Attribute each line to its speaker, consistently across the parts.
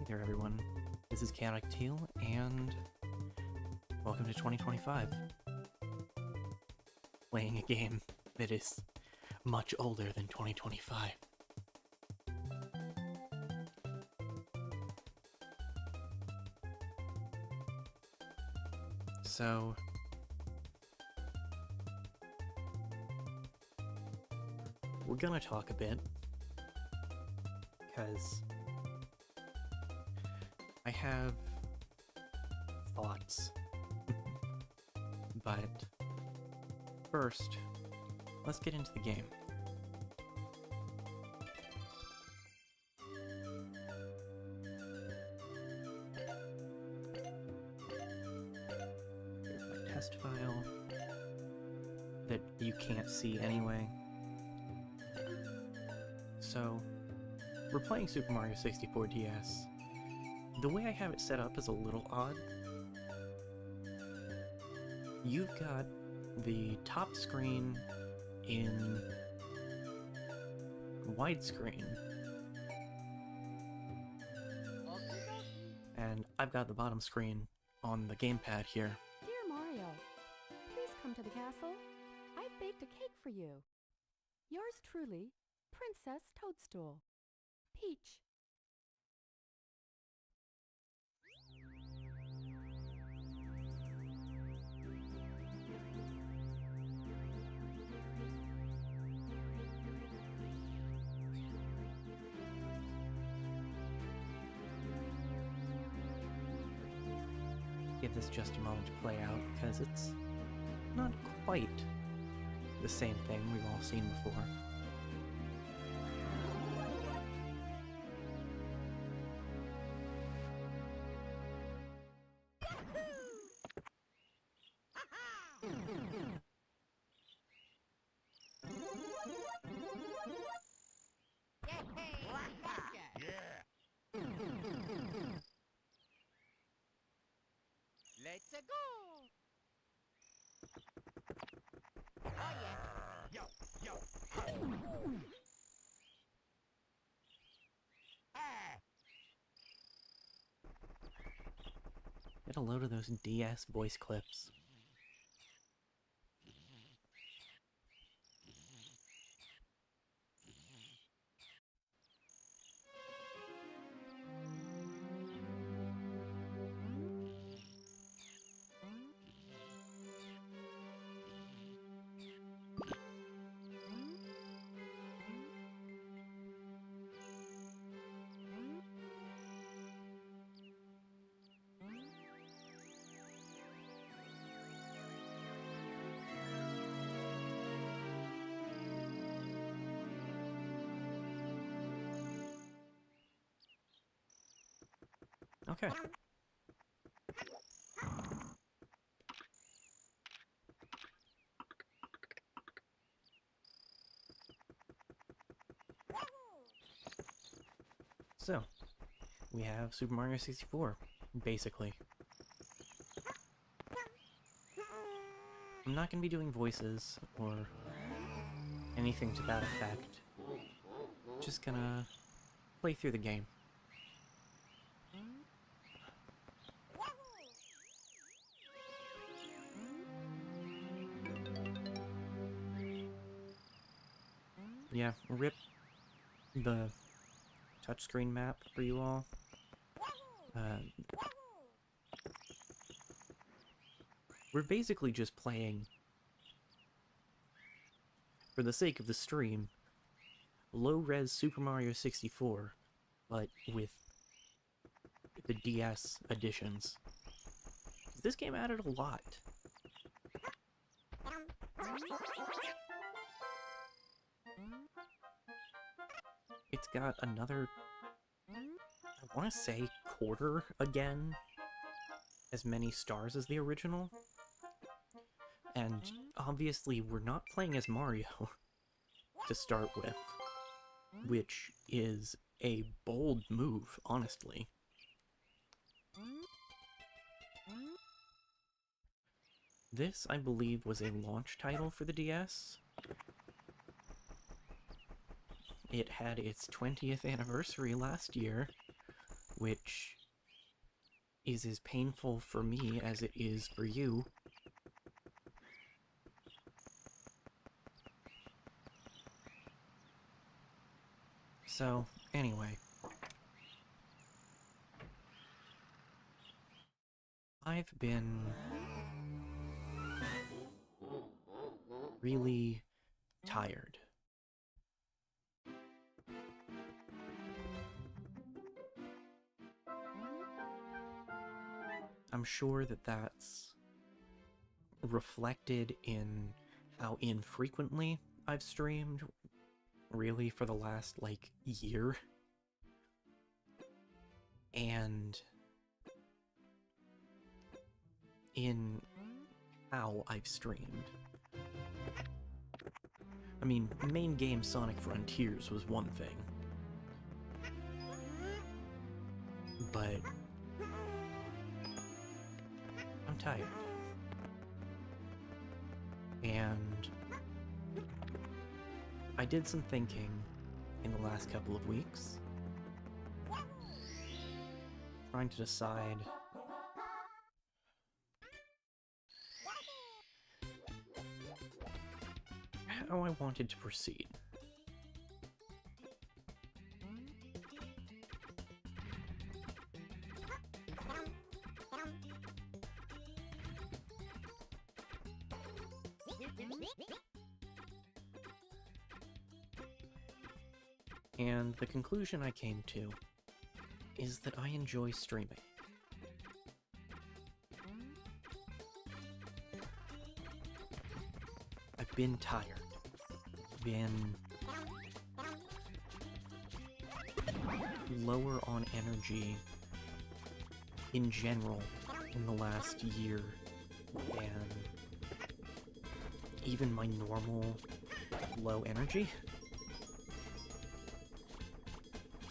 Speaker 1: there, everyone. This is Chaotic Teal, and welcome to 2025. Playing a game that is much older than 2025. So, we're gonna talk a bit, because I have thoughts, but first, let's get into the game. Here's my test file that you can't see anyway. So, we're playing Super Mario 64 DS. The way I have it set up is a little odd. You've got the top screen in widescreen, and I've got the bottom screen on the gamepad here.
Speaker 2: Dear Mario, please come to the castle. I've baked a cake for you. Yours truly, Princess Toadstool. Peach.
Speaker 1: Give this just a moment to play out, because it's not quite the same thing we've all seen before.
Speaker 3: Let's go! Oh yeah! Yo, yo!
Speaker 1: Get a load of those DS voice clips. Okay. So, we have Super Mario 64, basically. I'm not going to be doing voices or anything to that effect. Just gonna play through the game. Yeah, rip the touchscreen map for you all. We're basically just playing, for the sake of the stream, low-res Super Mario 64, but with the DS editions. This game added a lot. It's got another, I want to say, quarter again as many stars as the original. And obviously we're not playing as Mario to start with, which is a bold move, honestly. This, I believe, was a launch title for the DS. It had its 20th anniversary last year, which is as painful for me as it is for you. So, anyway. I've been really tired. I'm sure that that's reflected in how infrequently I've streamed, really, for the last, like, year. And in how I've streamed. I mean, main game Sonic Frontiers was one thing. But I'm tired. And I did some thinking in the last couple of weeks, trying to decide how I wanted to proceed. And the conclusion I came to is that I enjoy streaming. I've been tired. Been lower on energy in general in the last year than even my normal low energy.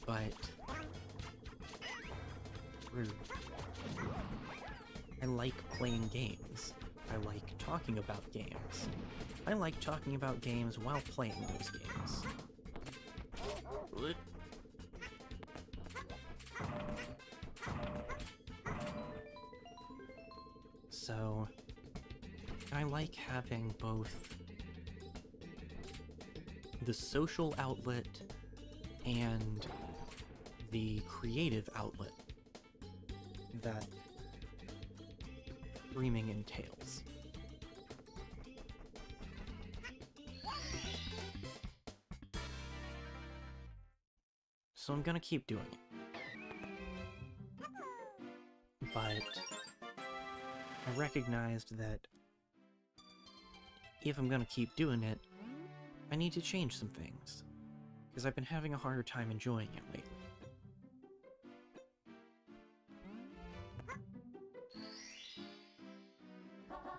Speaker 1: But rude. I like playing games. I like talking about games. I like talking about games while playing those games. So, I like having both the social outlet and the creative outlet that streaming entails. So I'm gonna keep doing it. But I recognized that if I'm gonna keep doing it, I need to change some things, because I've been having a harder time enjoying it lately.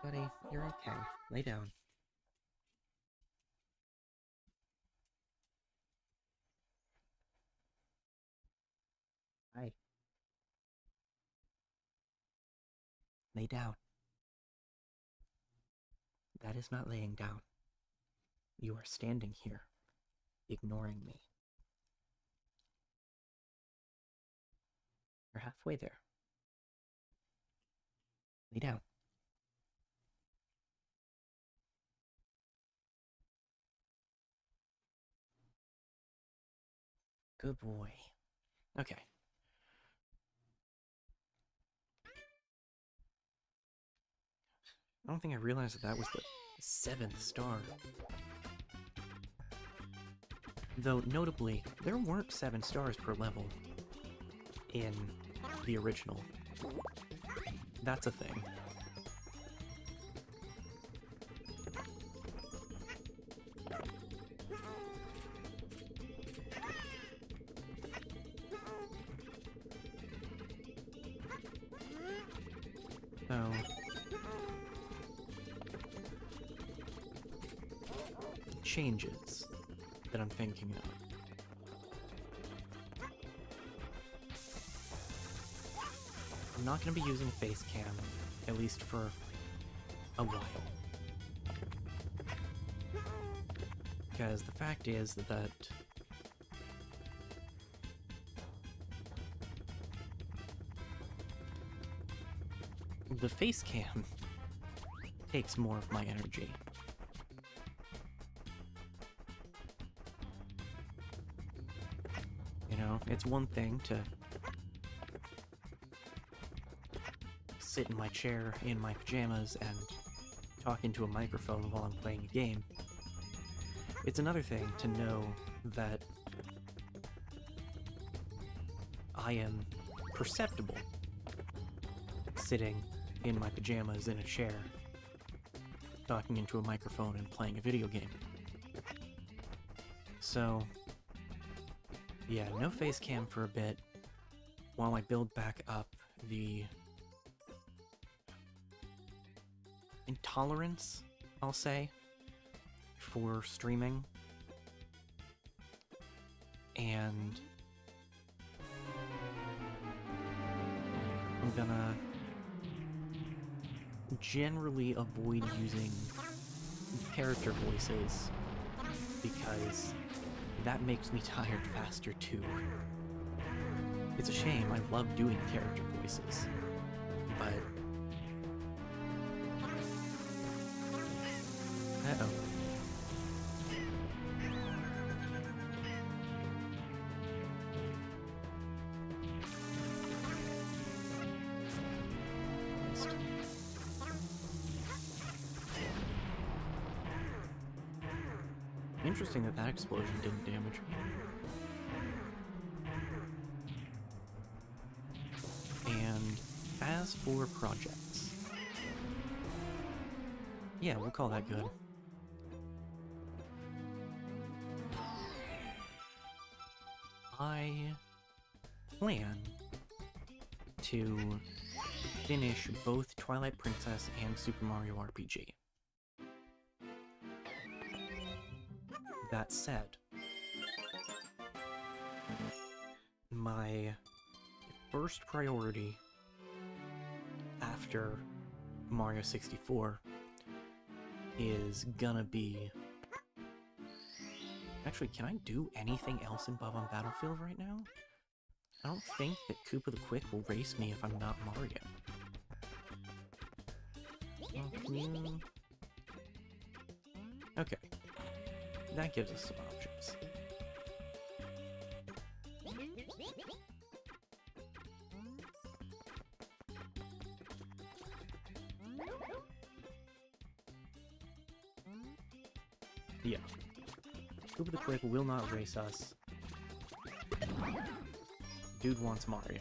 Speaker 1: Buddy, you're okay. Lay down. Hi. Lay down. That is not laying down. You are standing here, ignoring me. You're halfway there. Lay down. Good boy. Okay. I don't think I realized that that was the 7th star. Though, notably, there weren't 7 stars per level in the original. That's a thing. So, changes that I'm thinking of. I'm not going to be using face cam, at least for a while. Because the fact is that the face cam takes more of my energy. You know, it's one thing to sit in my chair in my pajamas and talk into a microphone while I'm playing a game. It's another thing to know that I am perceptible sitting in my pajamas in a chair, talking into a microphone and playing a video game. So, yeah, no face cam for a bit while I build back up the intolerance, I'll say, for streaming. And I'm gonna generally avoid using character voices because that makes me tired faster too. It's a shame, I love doing character voices, but... Uh-oh. Missed. Interesting that that explosion didn't damage me. And as for projects... yeah, we'll call that good. I plan to finish both Twilight Princess and Super Mario RPG. That said, my first priority after Mario 64 is gonna be... Actually, can I do anything else in Bob-on Battlefield right now? I don't think that Koopa the Quick will race me if I'm not Mario. Well, can you... Okay. That gives us some options. Yeah. Koopa the Quick will not race us. Dude wants Mario.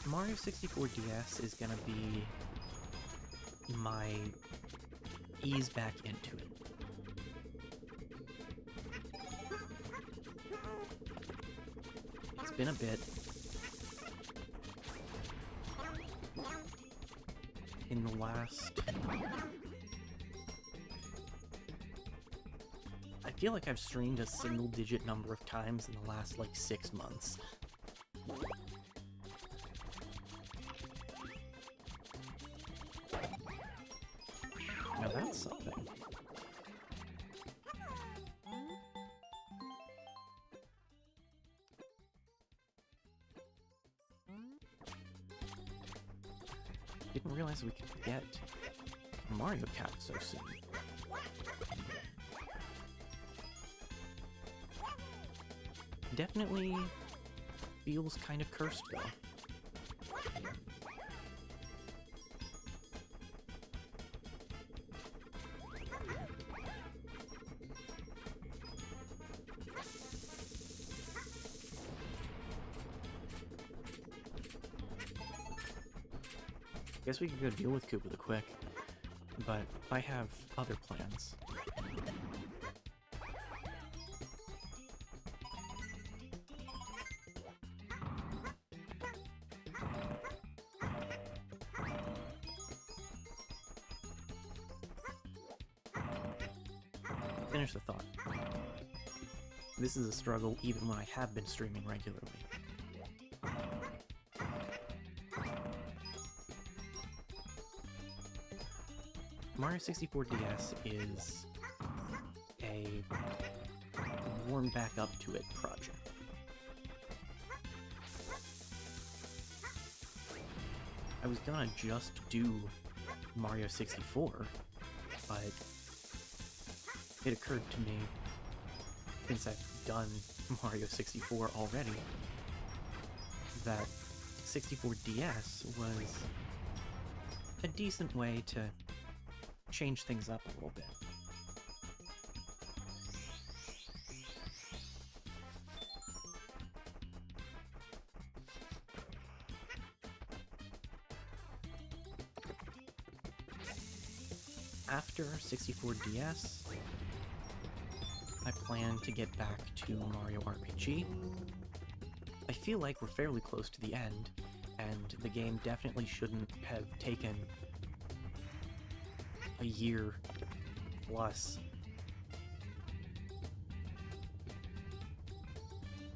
Speaker 1: Mario 64 DS is gonna be my ease back into it. It's been a bit. In the last... I feel like I've streamed a single-digit number of times in the last, like, 6 months. Now that's something. Didn't realize we could get Mario Kart so soon. Definitely feels kind of cursed though. Guess we could go deal with Koopa the Quick, but I have other plans. finish the thought. This is a struggle even when I have been streaming regularly. Mario 64 DS is a warm back up to it project. I was gonna just do Mario 64, but it occurred to me, since I've done Mario 64 already, that 64 DS was a decent way to change things up a little bit. After 64 DS, I plan to get back to Mario RPG. I feel like we're fairly close to the end, and the game definitely shouldn't have taken a year plus.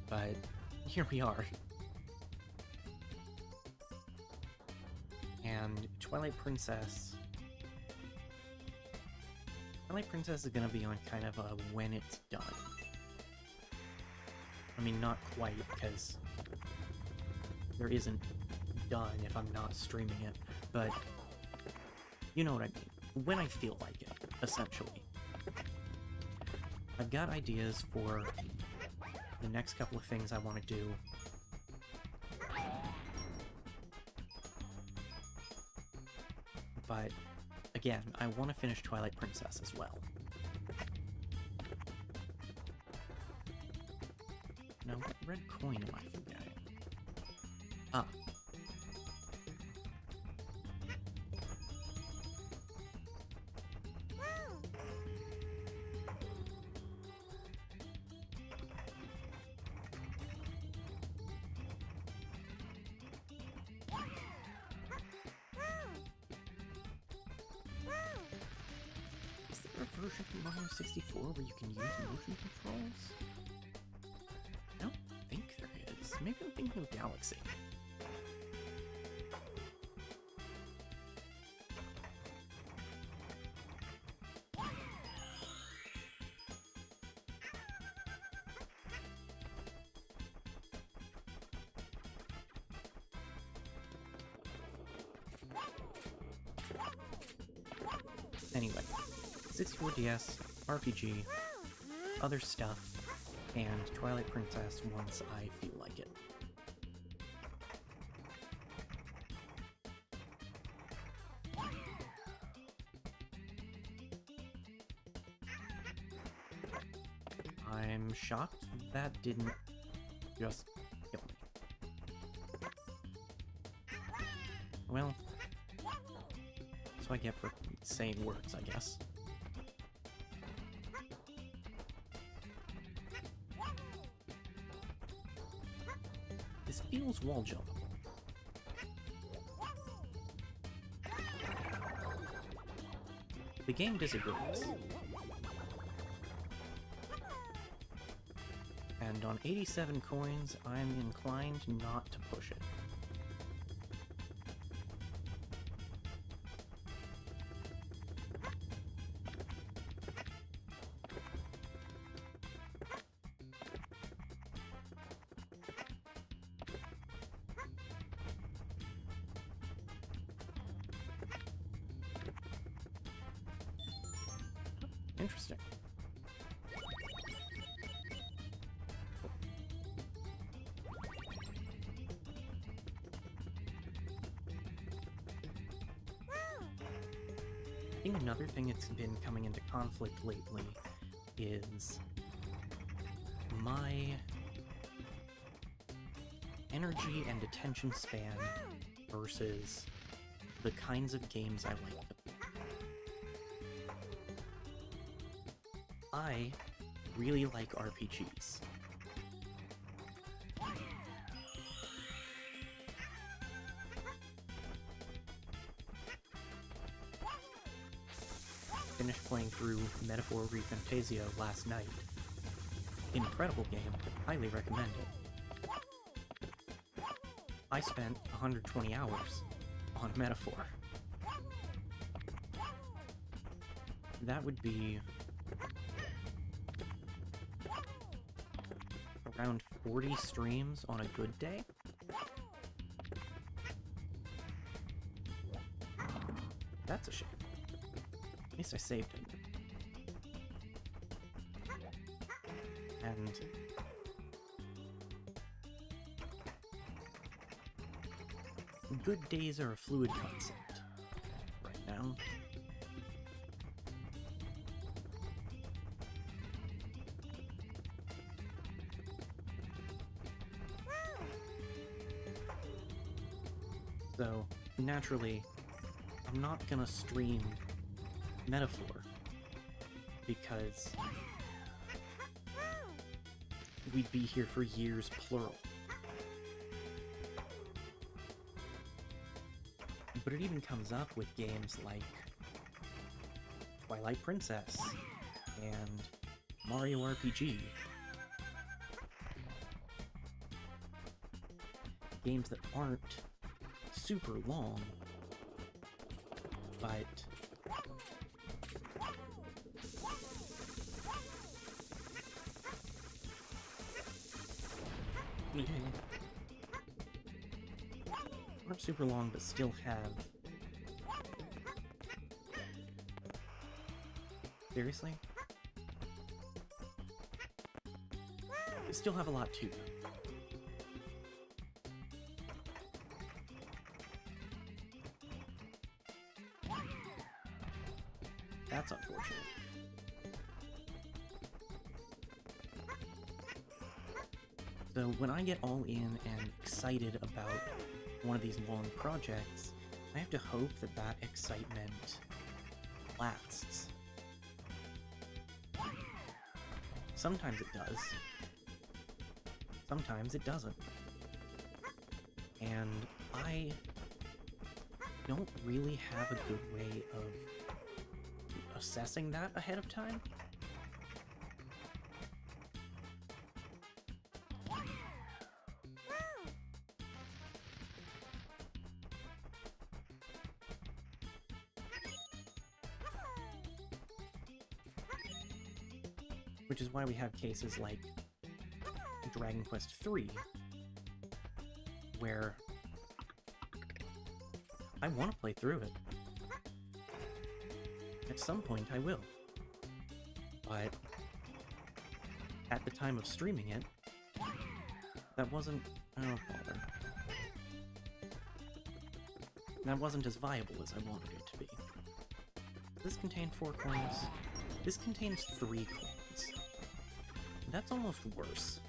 Speaker 1: But here we are. And Twilight Princess is gonna be on kind of a when it's done. I mean, not quite, because there isn't done if I'm not streaming it, but you know what I mean. When I feel like it, essentially. I've got ideas for the next couple of things I want to do. But again, I want to finish Twilight Princess as well. Now, what red coin am I forgetting? Ah. Is there a version of Mario 64 where you can use motion controls? I don't think there is. Maybe I'm thinking of Galaxy. Anyway, 64 DS, RPG, other stuff, and Twilight Princess once I feel like it. I'm shocked that didn't just kill me. Well, that's what I get for saying words, I guess. This feels wall jumpable. The game disagrees. And on 87 coins, I'm inclined not to push it. Interesting. I think another thing that's been coming into conflict lately is my energy and attention span versus the kinds of games I like to play. I really like RPGs. finished playing through Metaphor ReFantasia last night. Incredible game, highly recommend it. I spent 120 hours on Metaphor. That would be around 40 streams on a good day. That's a shame. At least I saved it. And good days are a fluid concept right now. So, naturally, I'm not gonna stream Metaphor because we'd be here for years, plural. But it even comes up with games like Twilight Princess and Mario RPG. Games that aren't super long, but aren't super long, but still have... Seriously? They still have a lot to them. That's unfortunate. So when I get all in and excited about one of these long projects, I have to hope that that excitement lasts. Sometimes it does. Sometimes it doesn't. And I don't really have a good way of assessing that ahead of time. Which is why we have cases like Dragon Quest III, where I want to play through it. At some point I will. But at the time of streaming it, that wasn't... oh, bother. That wasn't as viable as I wanted it to be. This contained 4 coins. This contains 3 coins. That's almost worse.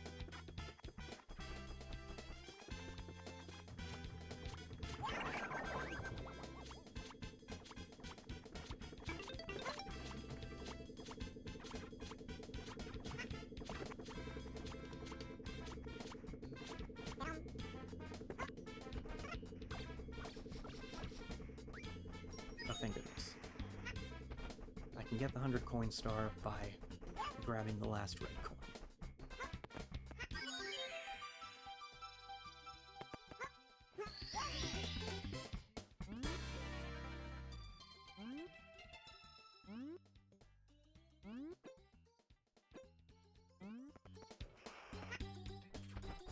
Speaker 1: Oh, thank goodness. I can get the 100 coin star by grabbing the last red coin.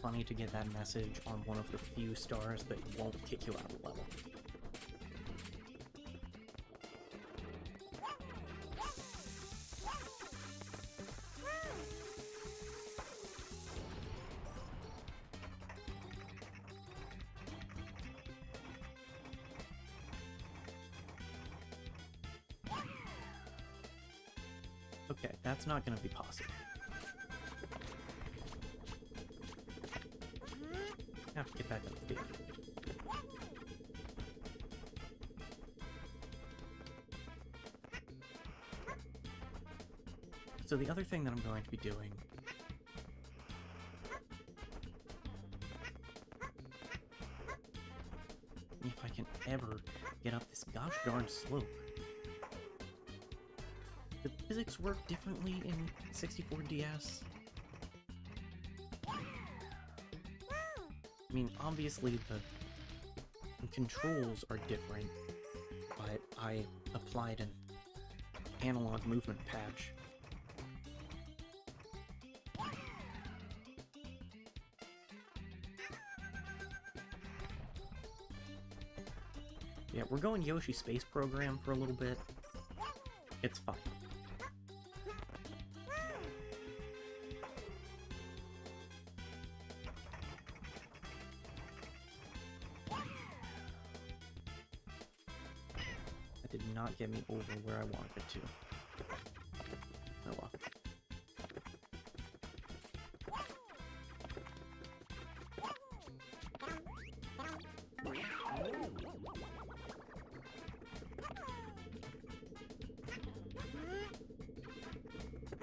Speaker 1: Funny to get that message on one of the few stars that won't kick you out of the level. Okay, that's not going to be possible. I have to get back up the field. So the other thing that I'm going to be doing if I can ever get up this gosh darn slope, physics work differently in 64DS? I mean, obviously the controls are different, but I applied an analog movement patch. Yeah, we're going Yoshi Space Program for a little bit. It's fine. That did not get me over where I wanted it to. Oh well.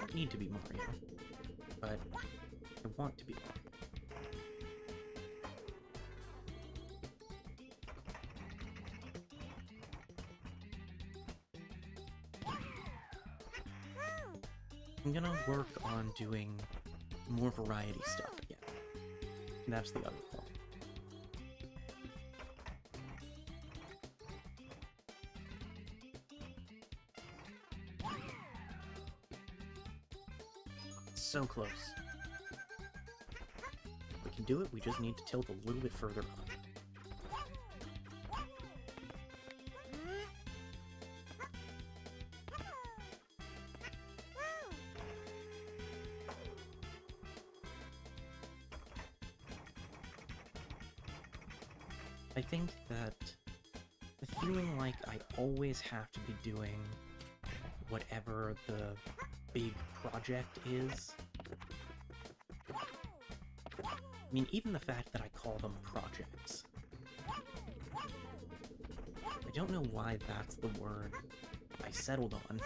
Speaker 1: I don't need to be Mario, but I want to be Mario. I'm gonna work on doing more variety stuff again. And that's the other thing. So close. We can do it, we just need to tilt a little bit further up. I think that the feeling like I always have to be doing whatever the big project is. I mean, even the fact that I call them projects. I don't know why that's the word I settled on.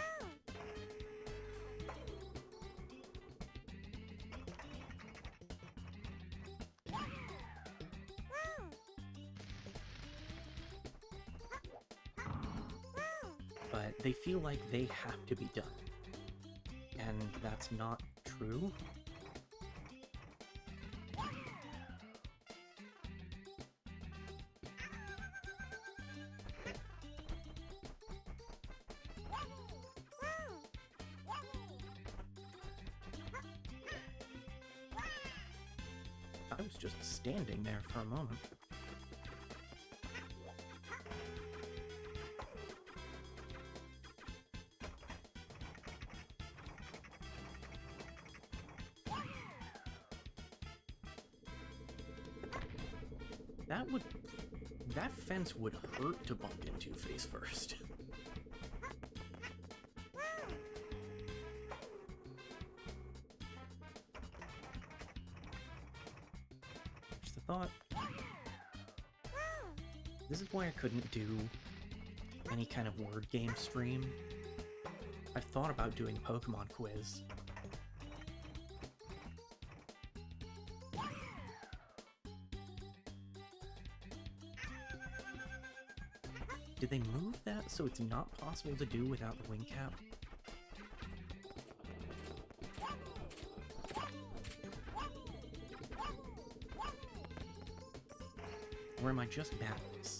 Speaker 1: But they feel like they have to be done. And that's not true. I was just standing there for a moment. That fence would hurt to bump into face first. Just a thought. This is why I couldn't do any kind of word game stream. I've thought about doing a Pokemon quiz. Did they move that so it's not possible to do without the wing cap? Or am I just bad at this?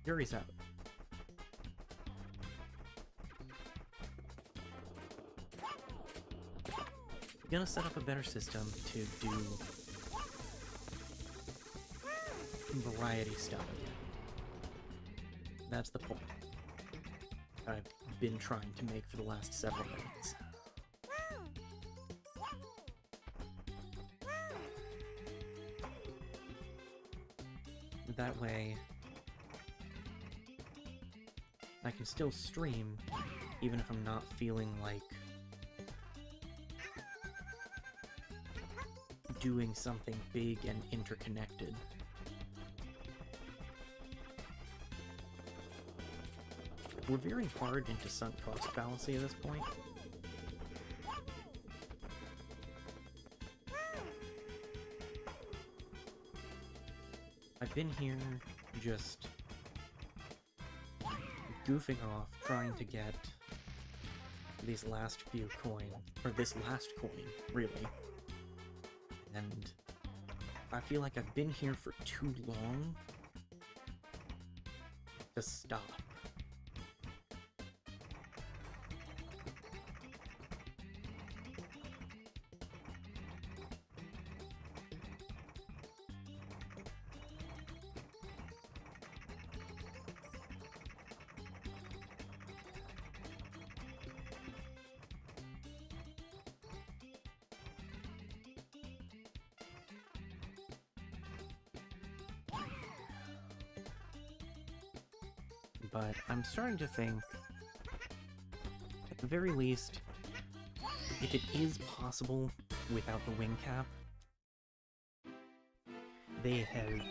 Speaker 1: Jury's out. Gonna set up a better system to do variety stuff again. That's the point I've been trying to make for the last several minutes. That way, I can still stream, even if I'm not feeling like doing something big and interconnected. We're very hard into sunk cost fallacy at this point. I've been here just goofing off, trying to get these last few coins, or this last coin, really. And I feel like I've been here for too long to stop. But I'm starting to think, at the very least, if it is possible without the wing cap, they have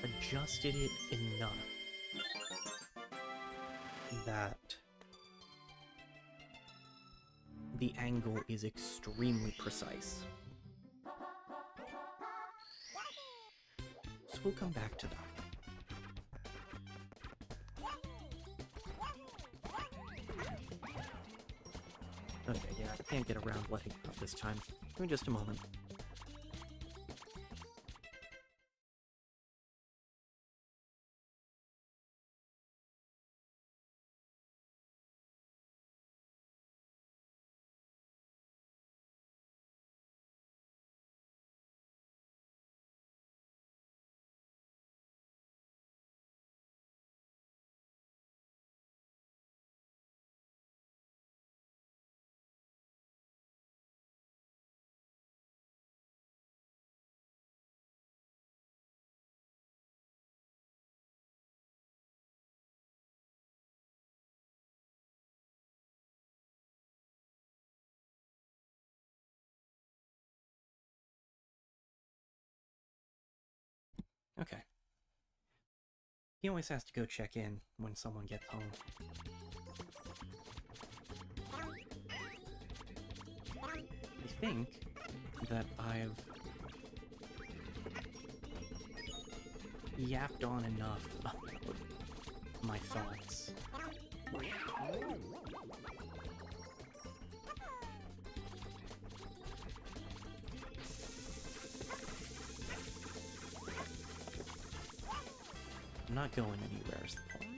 Speaker 1: adjusted it enough that the angle is extremely precise. So we'll come back to that. Okay, yeah, I can't get around letting up this time. Give me just a moment. Okay. He always has to go check in when someone gets home. I think that I've yapped on enough about my thoughts. I'm not going anywhere is the point.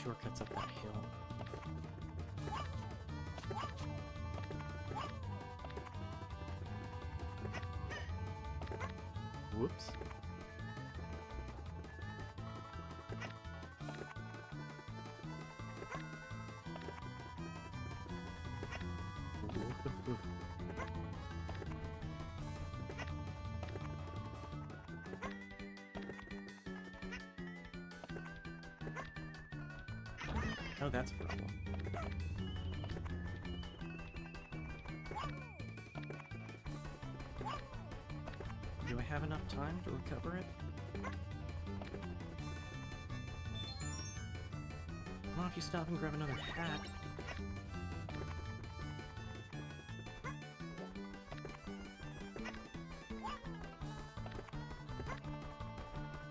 Speaker 1: Shortcuts up that hill. Whoops. Oh, that's a problem. Do I have enough time to recover it? Well, if you stop and grab another hat...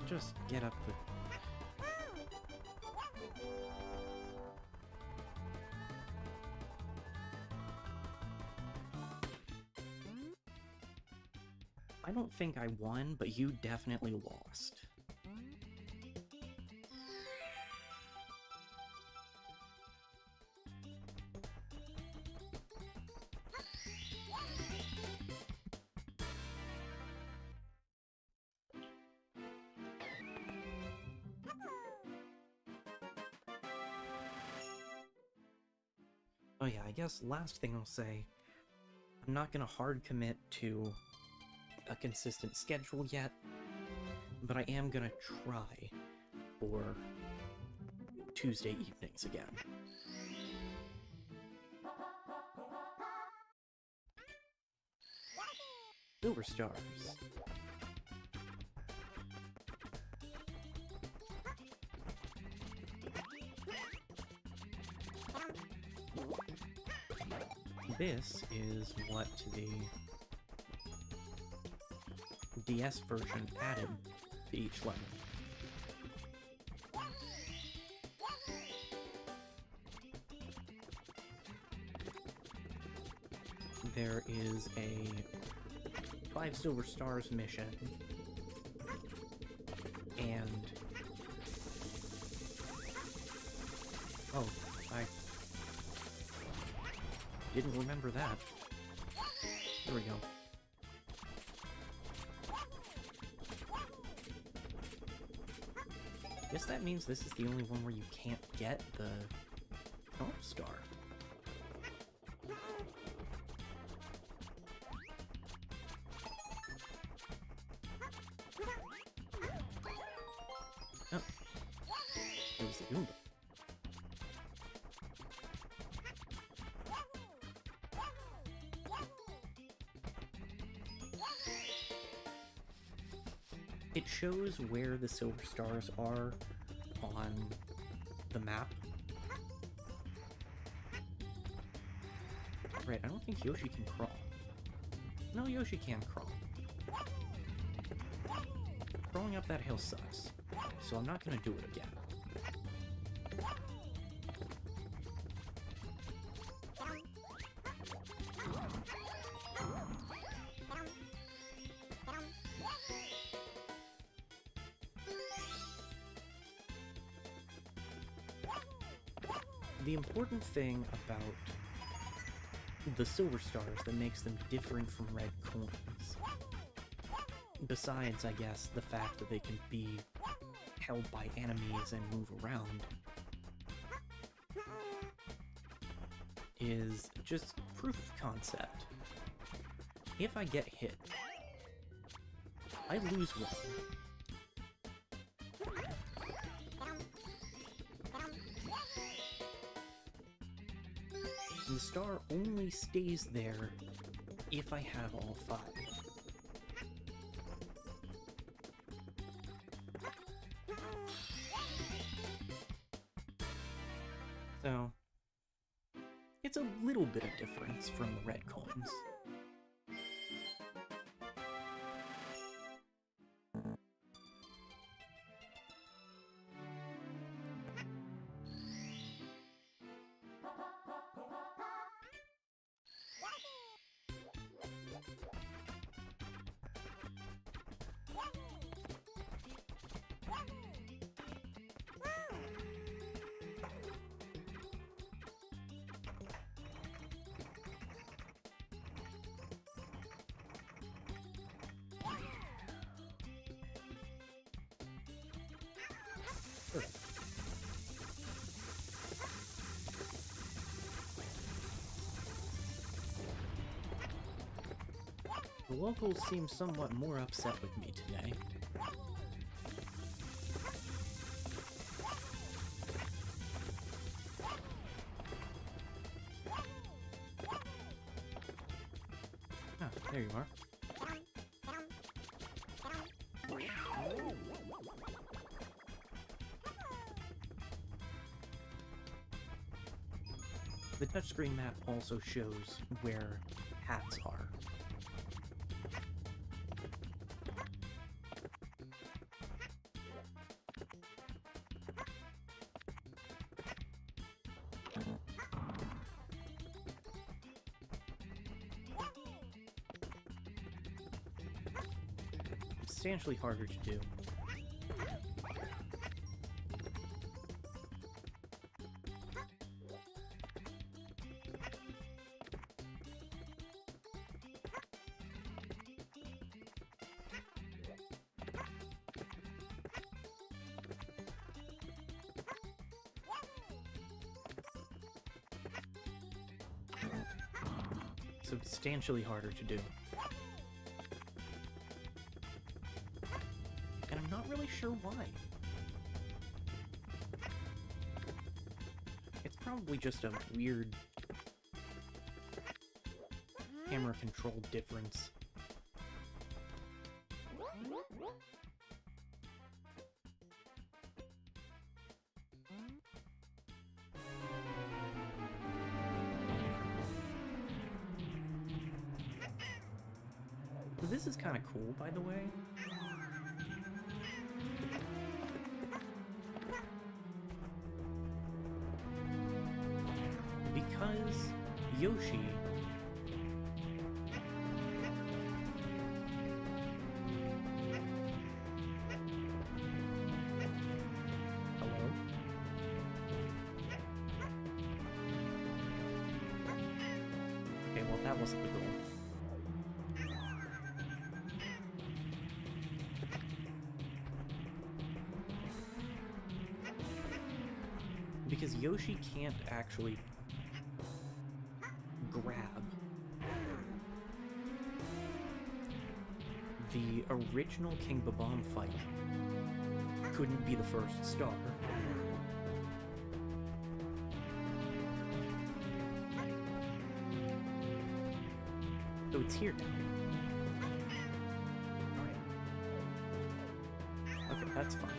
Speaker 1: Just get up the... I don't think I won, but you definitely lost. Oh yeah, I guess last thing I'll say, I'm not gonna hard commit to a consistent schedule yet, but I am gonna try for Tuesday evenings again. Silver Stars. This is what the DS version added to each level. There is a 5 Silver Stars mission, and oh, I didn't remember that. There we go. Guess that means this is the only one where you can't get the Comp Star. Oh. It was the Goomba. It shows where the Silver Stars are on the map. Right, I don't think Yoshi can crawl. No, Yoshi can crawl. Crawling up that hill sucks, so I'm not gonna do it again. The important thing about the Silver Stars that makes them different from red coins, besides, I guess, the fact that they can be held by enemies and move around, is just proof of concept. If I get hit, I lose one. The star only stays there if I have all 5. So, it's a little bit of difference from the red coins. The locals seem somewhat more upset with me today. Ah, there you are. The touchscreen map also shows where hats are. Substantially harder to do. substantially harder to do. And I'm not really sure why. It's probably just a weird camera control difference. This is kind of cool, by the way. Because Yoshi Hello? Okay, well that wasn't the goal. Because Yoshi can't actually grab. The original King Babam fight couldn't be the first star. So it's here now. Alright. Okay, that's fine.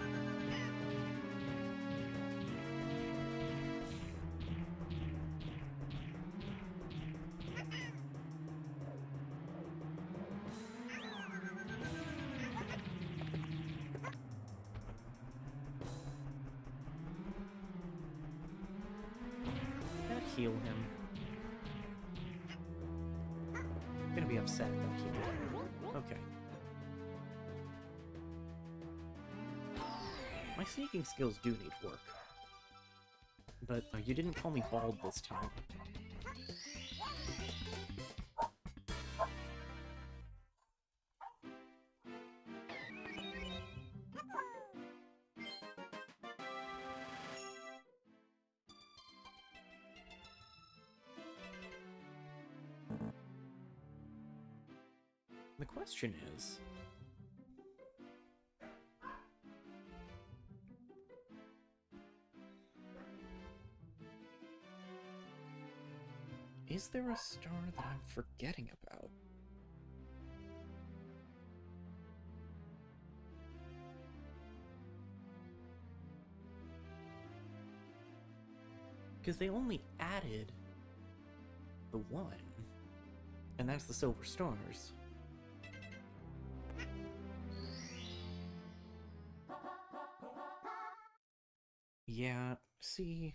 Speaker 1: Heal him. I'm gonna be upset about healing. Okay. My sneaking skills do need work. But you didn't call me bald this time. The question is there a star that I'm forgetting about? Because they only added the one, and that's the silver stars. Yeah, see...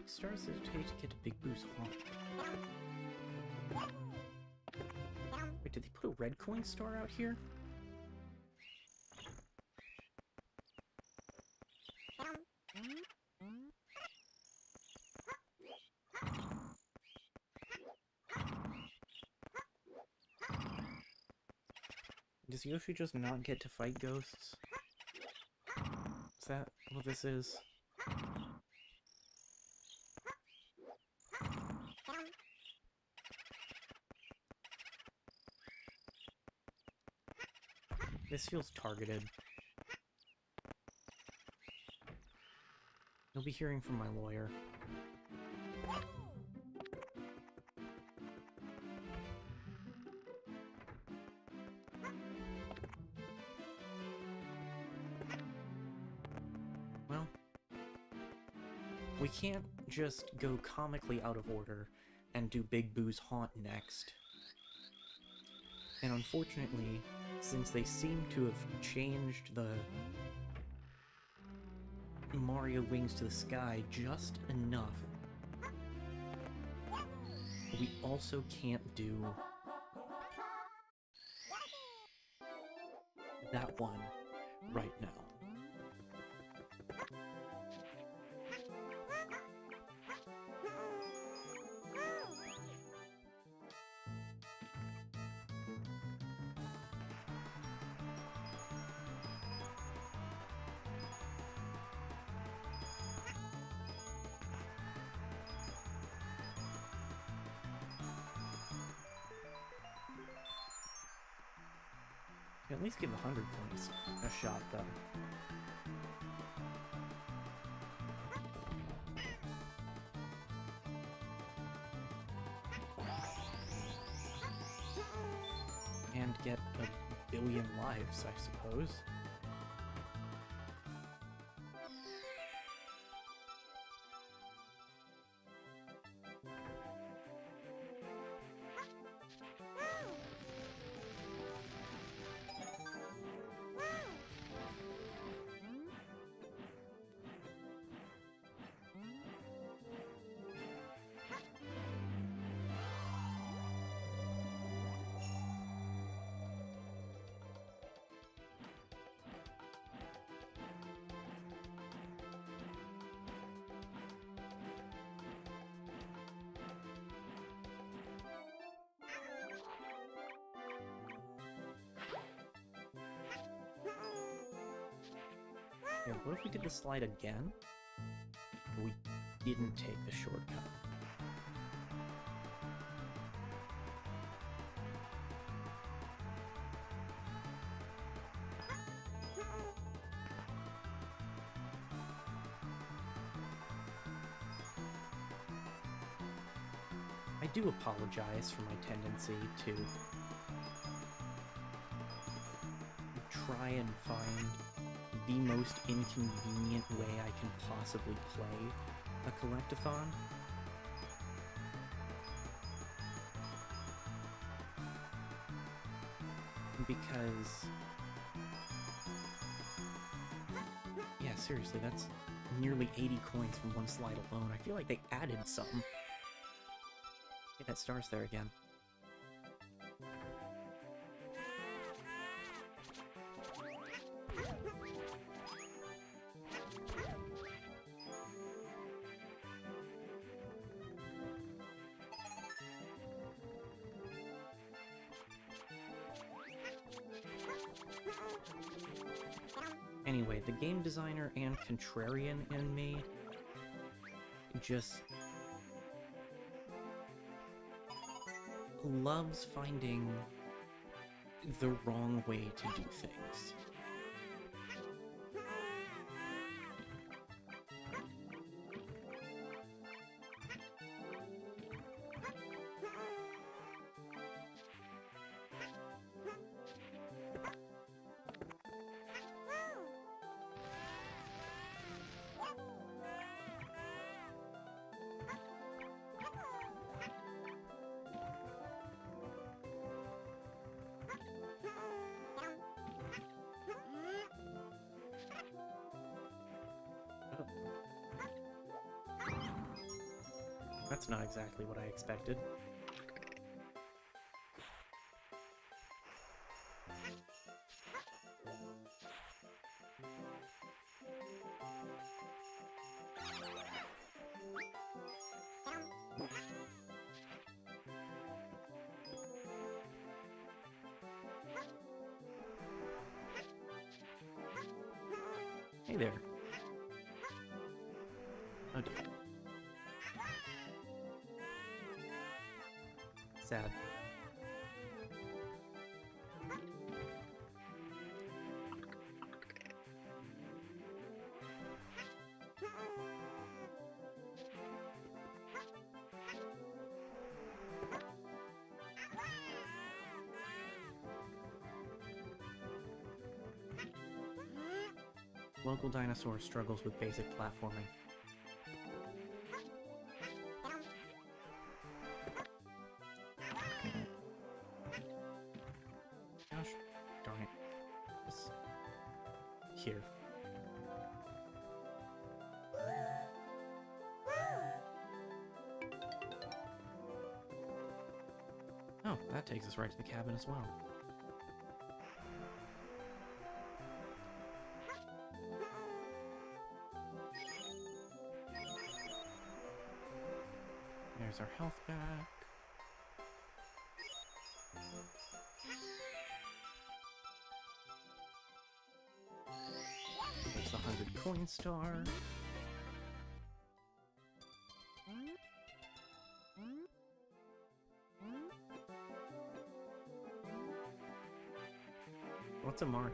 Speaker 1: Stars does it take to get to Big Boo's haunt? Wait, did they put a red coin star out here? Does Yoshi just not get to fight ghosts? Is that what this is? This feels targeted. You'll be hearing from my lawyer. Well, we can't just go comically out of order and do Big Boo's haunt next. And unfortunately, since they seem to have changed the Mario Wings to the Sky just enough, we also can't do that one right now. At least give 100 points a shot, though. And get a billion lives, I suppose. Yeah, what if we did the slide again? We didn't take the shortcut. I do apologize for my tendency to try and find the most inconvenient way I can possibly play a collectathon. Because, yeah, seriously, that's nearly 80 coins from one slide alone. I feel like they added something. Hey, that star's there again. Anyway, the game designer and contrarian in me just loves finding the wrong way to do things. That's not exactly what I expected. Hey there. Oh, dear. Sad. Local dinosaur struggles with basic platforming. Gosh, darn it. It's here. Oh, that takes us right to the cabin as well. There's our health back. There's the 100 coin star. What's a Mario?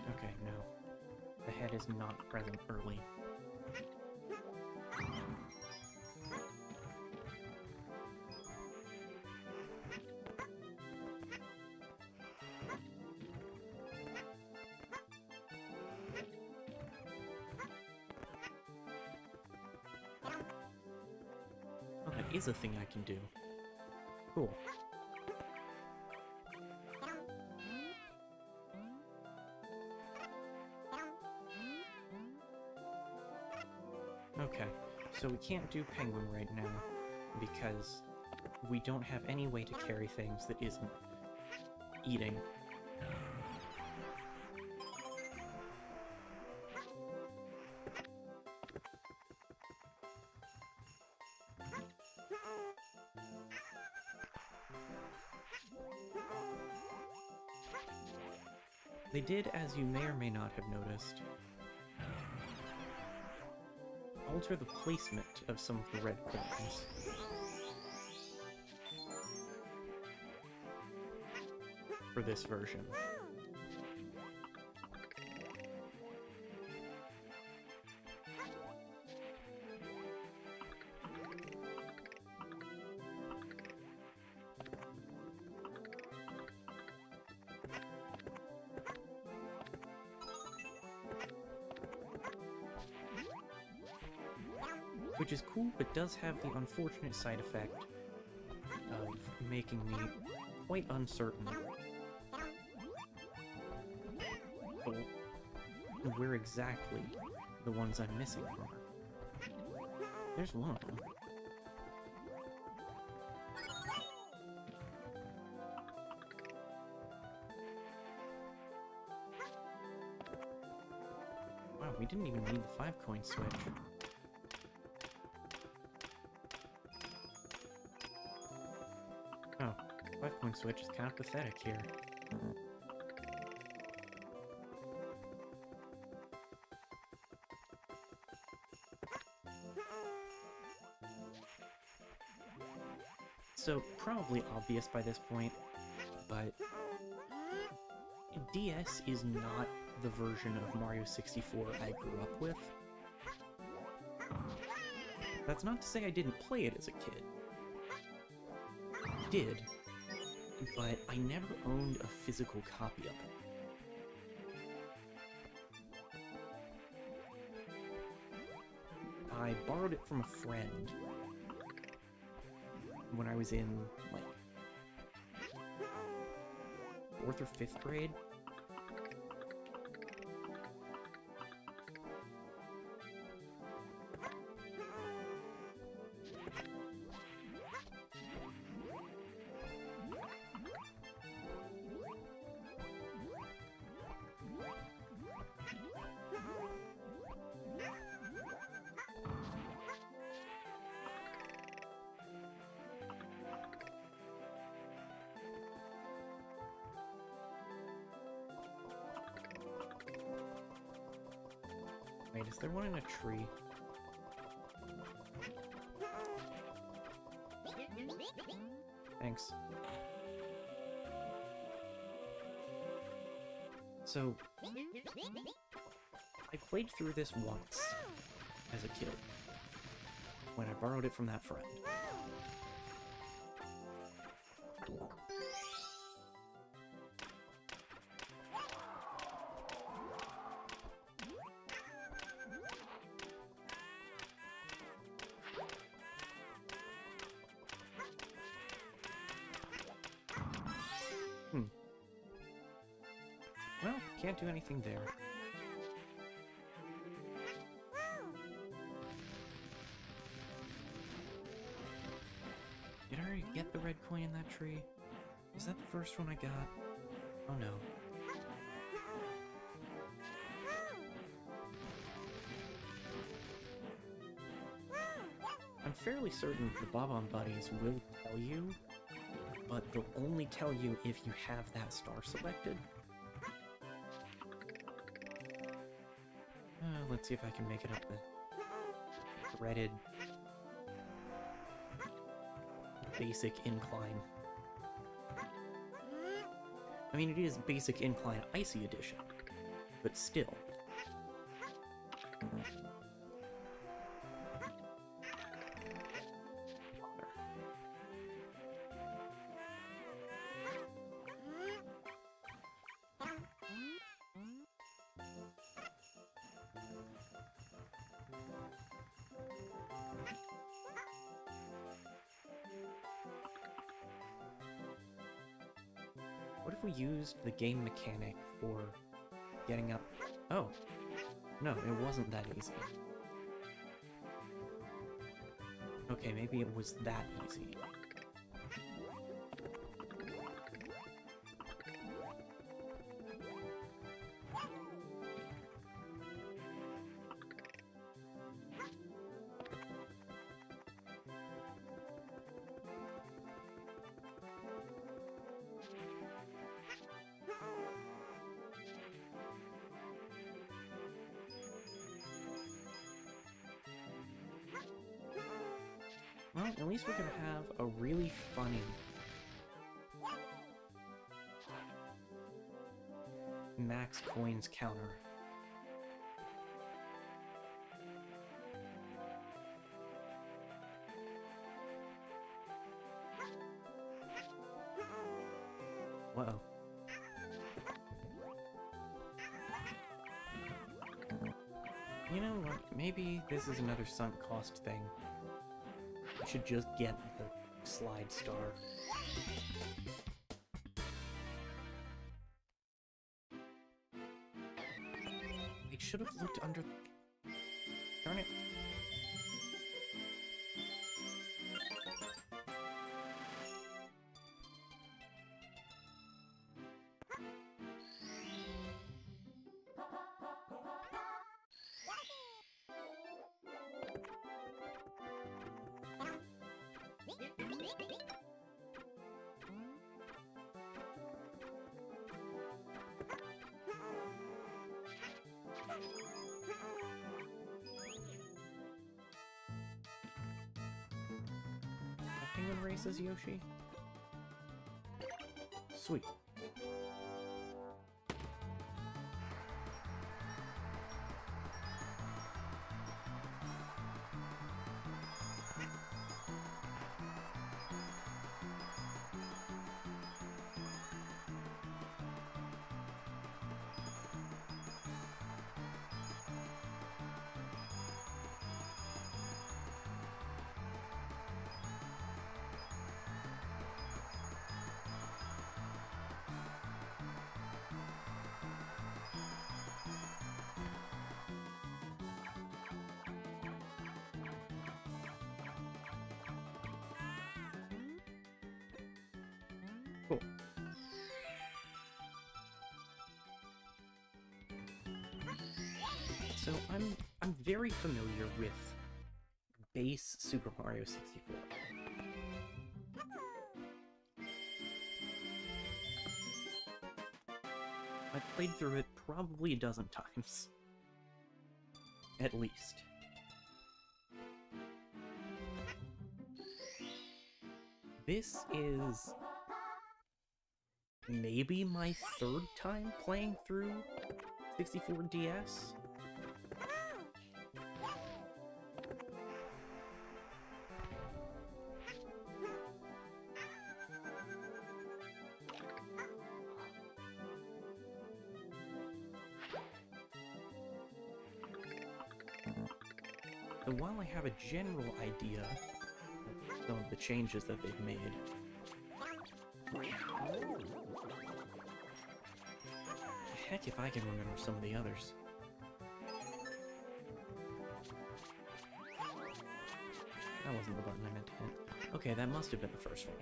Speaker 1: Okay, no. The head is not present early. Oh, that is a thing I can do. Cool. Okay, so we can't do Penguin right now, because we don't have any way to carry things that isn't eating. They did, as you may or may not have noticed, alter the placement of some of the red coins. For this version. Which is cool, but does have the unfortunate side effect of making me quite uncertain of where exactly the ones I'm missing are. There's one of them. Wow, we didn't even need the 5-coin switch. Oh, 5-coin switch is kind of pathetic here. So, probably obvious by this point, but DS is not the version of Mario 64 I grew up with. That's not to say I didn't play it as a kid. I did, but I never owned a physical copy of it. I borrowed it from a friend when I was in, like, 4th or 5th grade. Wait, is there one in a tree? Thanks. So, I played through this once as a kid, when I borrowed it from that friend. Well, can't do anything there. the red coin in that tree? Is that the first one I got? Oh no. I'm fairly certain the Bob-omb buddies will tell you, but they'll only tell you if you have that star selected. Let's see if I can make it up the threaded basic incline. I mean, it is basic incline icy edition, but still. What if we used the game mechanic for getting up? Oh, no, it wasn't that easy. Okay, maybe it was that easy. Well, at least we're gonna have a really funny max coins counter. Whoa. You know what? Maybe this is another sunk cost thing. I should just get the slide star. I should have looked under... Darn it. Penguin races, Yoshi? Sweet. Cool. So I'm very familiar with base Super Mario 64. I've played through it probably a dozen times. At least. This is maybe my third time playing through 64DS. So while I have a general idea of some of the changes that they've made, heck if I can remember some of the others. That wasn't the button I meant to hit. Okay, that must have been the first one.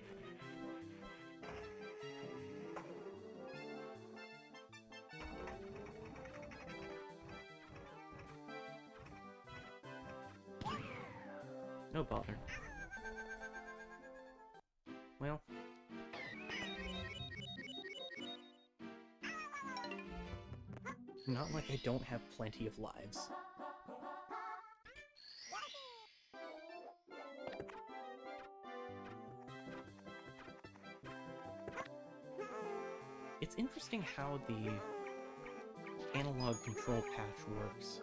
Speaker 1: No bother. Well. Not like I don't have plenty of lives. It's interesting how the analog control patch works.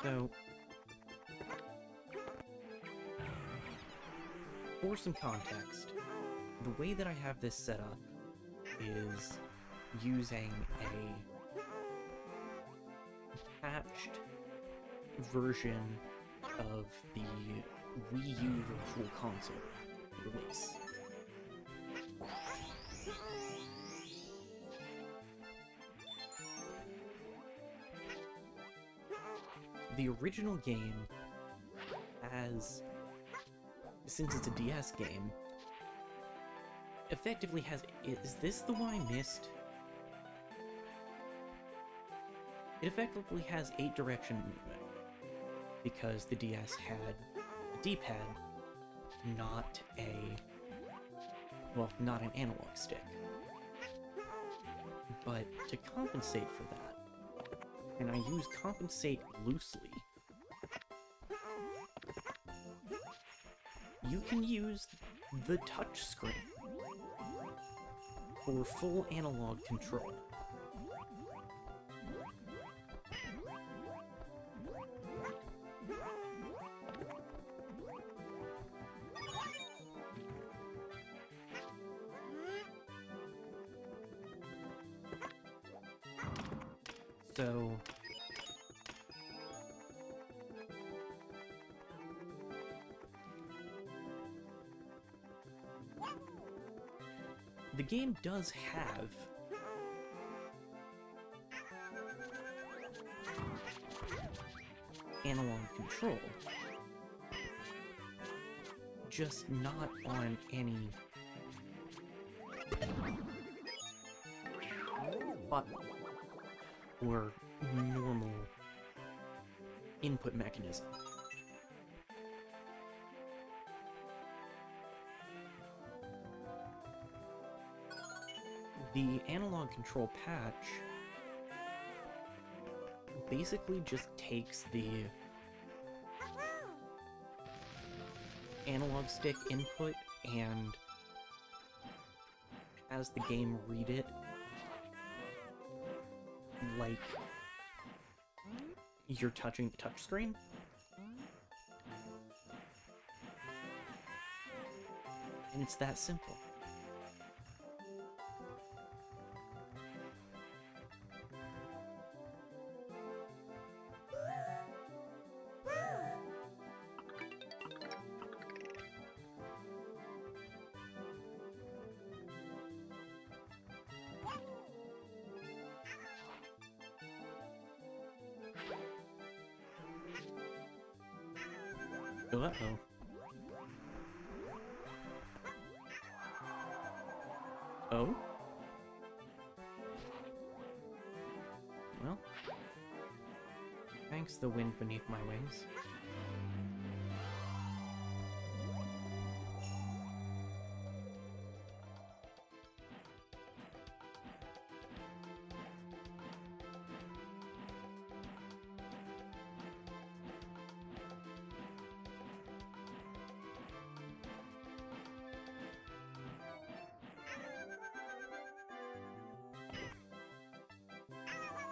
Speaker 1: So, for some context, the way that I have this set up is using a patched version of the Wii U Virtual Console release. The original game has, since it's a DS game, effectively has... Is this the one I missed? It effectively has 8-direction movement, because the DS had a D-pad, not a... well, not an analog stick. But to compensate for that, and I use compensate loosely, you can use the touch screen for full analog control. So, the game does have analog control, just not on any button or normal input mechanism. The analog control patch basically just takes the analog stick input and has the game read it like you're touching the touchscreen. And it's that simple. Uh-oh. Oh? Well, thanks the wind beneath my wings.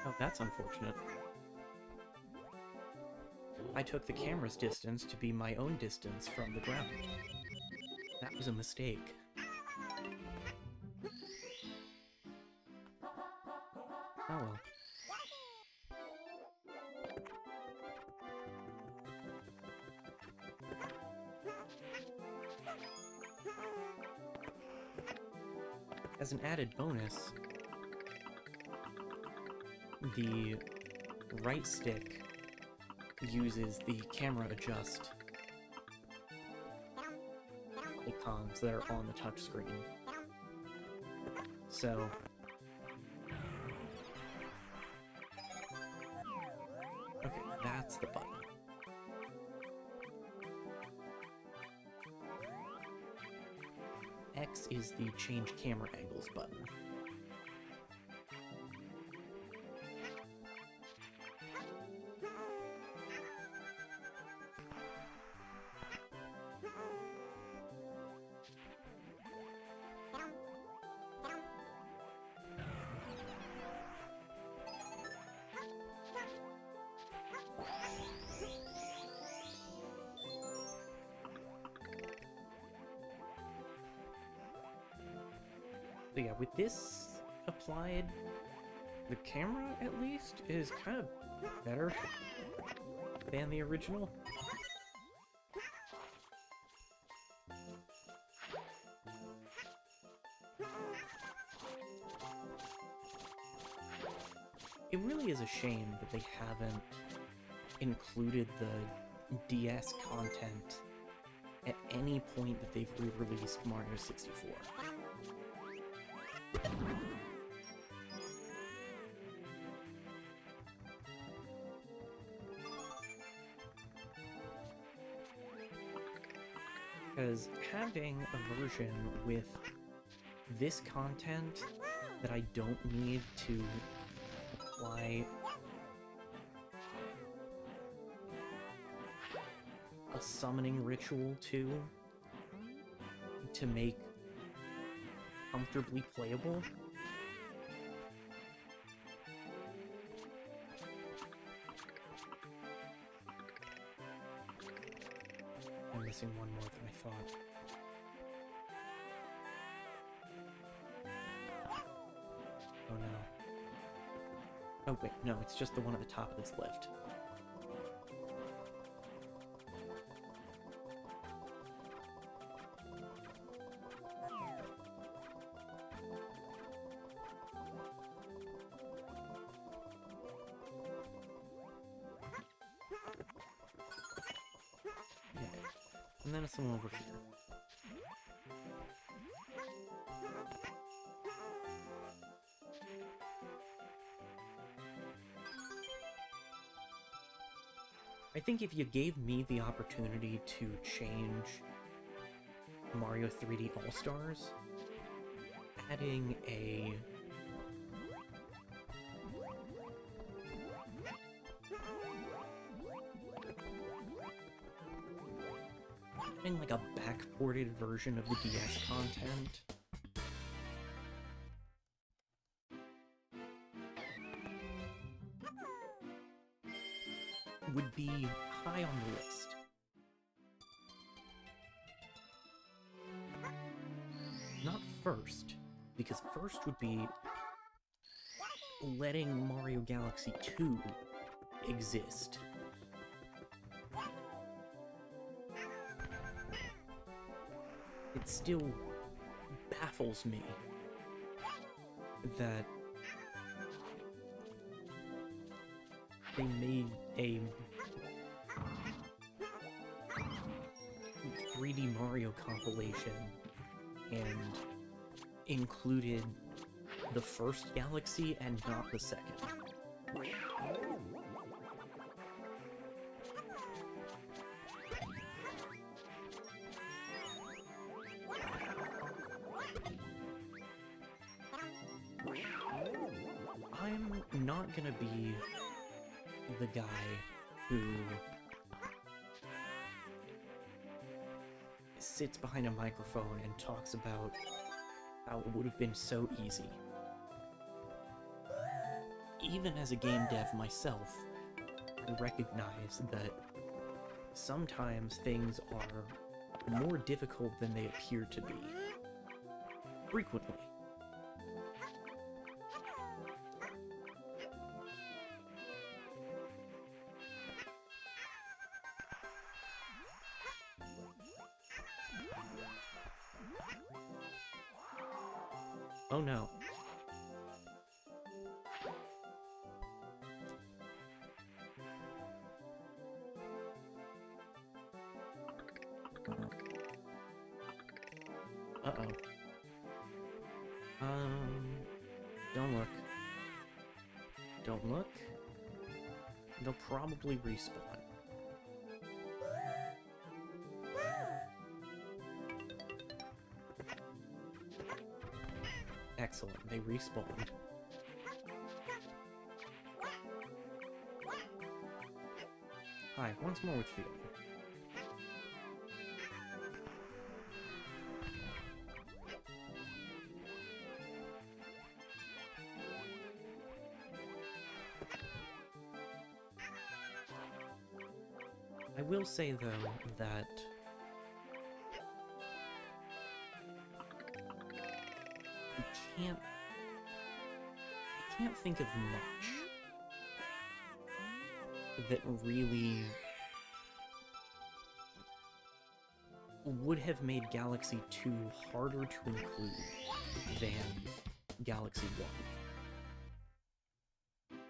Speaker 1: Oh, that's unfortunate. I took the camera's distance to be my own distance from the ground. That was a mistake. Oh well. As an added bonus, the right stick uses the camera adjust icons that are on the touchscreen. So, that's the button. X is the change camera angles button. So yeah, with this applied, the camera, at least, is kind of better than the original. It really is a shame that they haven't included the DS content at any point that they've re-released Mario 64. Because having a version with this content that I don't need to apply a summoning ritual to make comfortably playable. I'm missing one more than I thought. Oh no. Oh wait, no, it's just the one at the top of this lift. Yeah. And then it's someone over here. I think if you gave me the opportunity to change Mario 3D All-Stars, adding like a backported version of the DS content would be high on the list. Not first, because first would be letting Mario Galaxy 2 exist. It still baffles me that they made a 3D Mario compilation and included the first Galaxy and not the second. I'm not gonna be the guy who sits behind a microphone and talks about how it would have been so easy. Even as a game dev myself, I recognize that sometimes things are more difficult than they appear to be. Frequently. Oh no. Uh-oh. Don't look. Don't look. they'll probably respawn. Excellent, they respawned. Hi, once more with feeling. I will say, though, that I can't think of much that really would have made Galaxy 2 harder to include than Galaxy 1.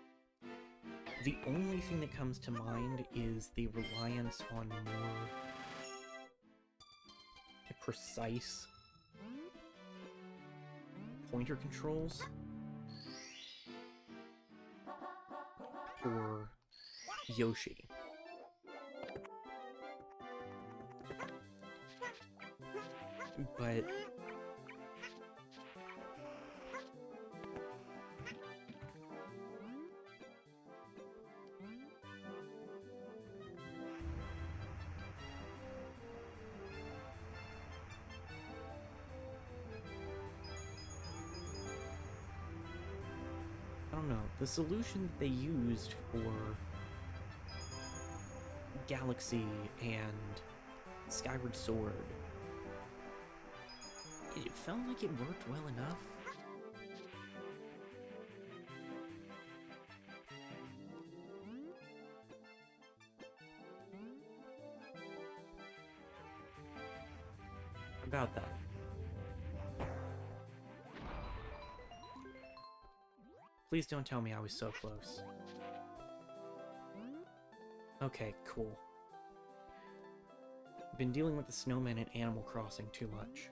Speaker 1: The only thing that comes to mind is the reliance on more precise pointer controls for Yoshi. But I don't know, the solution that they used for Galaxy and Skyward Sword, it felt like it worked well enough. About that. Please don't tell me I was so close. Okay, cool. Been dealing with the snowman in Animal Crossing too much.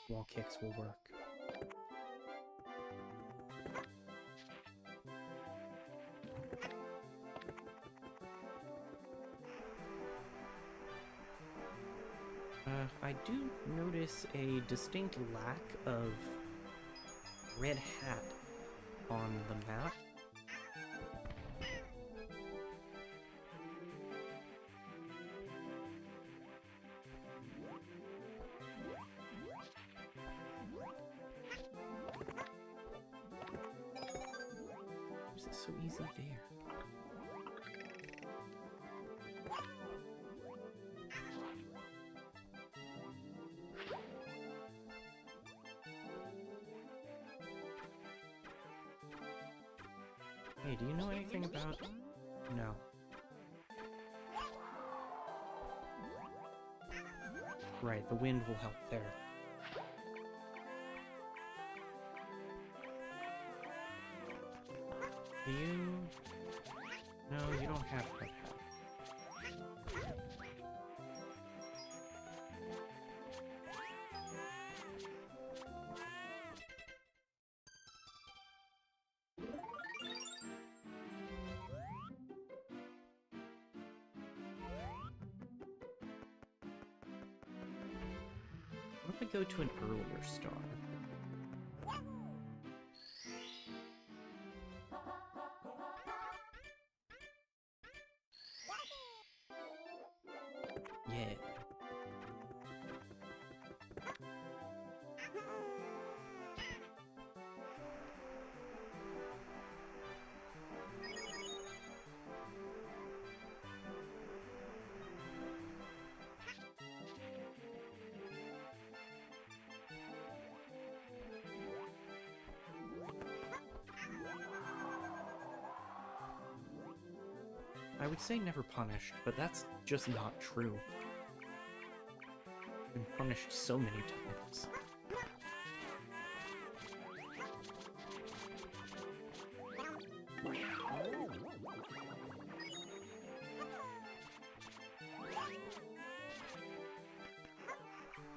Speaker 1: Wall kicks will work. I do notice a distinct lack of red hat on the map. Is it so easy there? Hey, do you know anything about... No. Right, the wind will help there. Do you... No, you don't have that. What if I go to an earlier star? Yeah. I would say never punished, but that's just not true. Been punished so many times.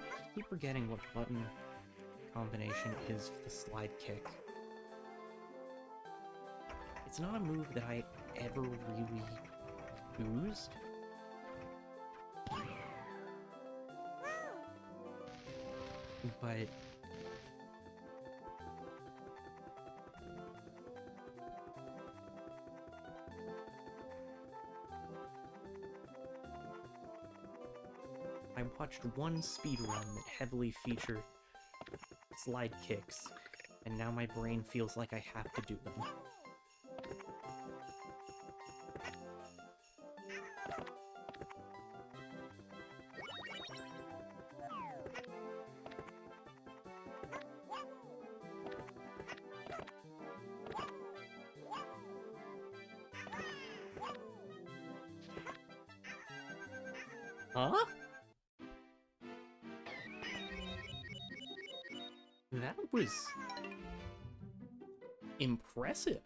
Speaker 1: I keep forgetting what button combination is for the slide kick. It's not a move that I ever really used. But I watched one speedrun that heavily featured slide kicks, and now my brain feels like I have to do them. Huh? That was impressive.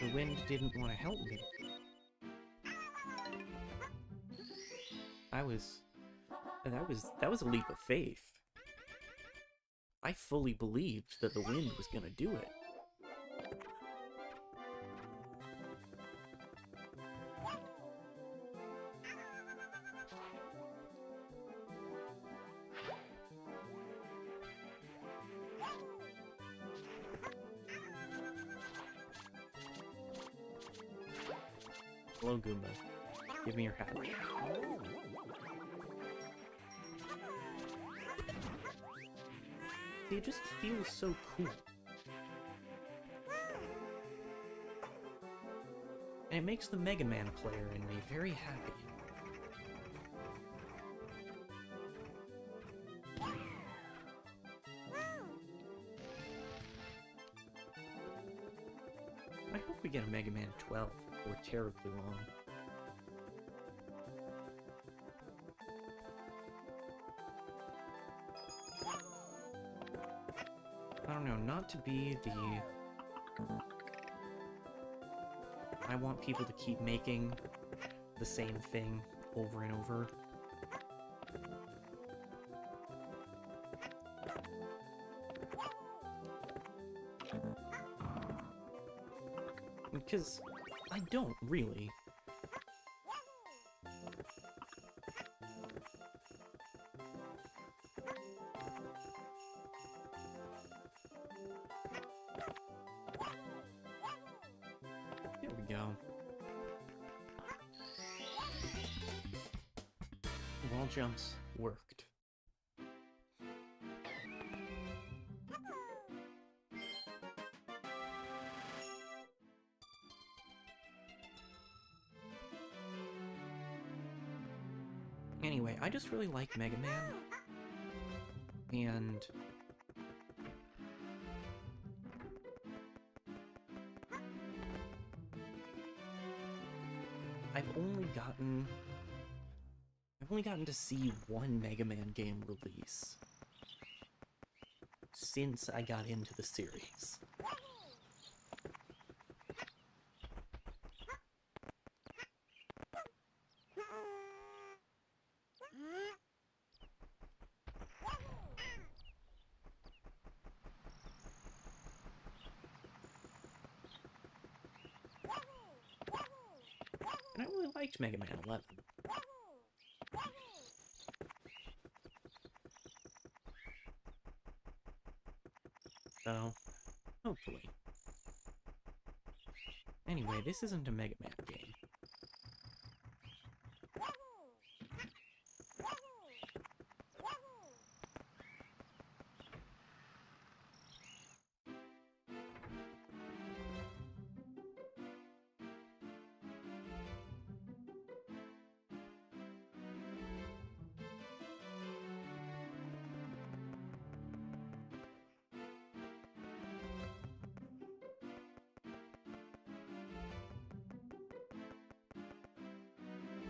Speaker 1: The wind didn't want to help me. That was a leap of faith. I fully believed that the wind was gonna do it. Hello, Goomba. Give me your hat. It just feels so cool. And it makes the Mega Man player in me very happy. I hope we get a Mega Man 12 before terribly long. I don't know, not to be the... I want people to keep making the same thing over and over. Because I don't really. There we go. Wall jumps worked. Anyway, I just really like Mega Man. And I've only gotten to see one Mega Man game release since I got into the series. And I really liked Mega Man 11. So, hopefully. Anyway, this isn't a Mega Man game.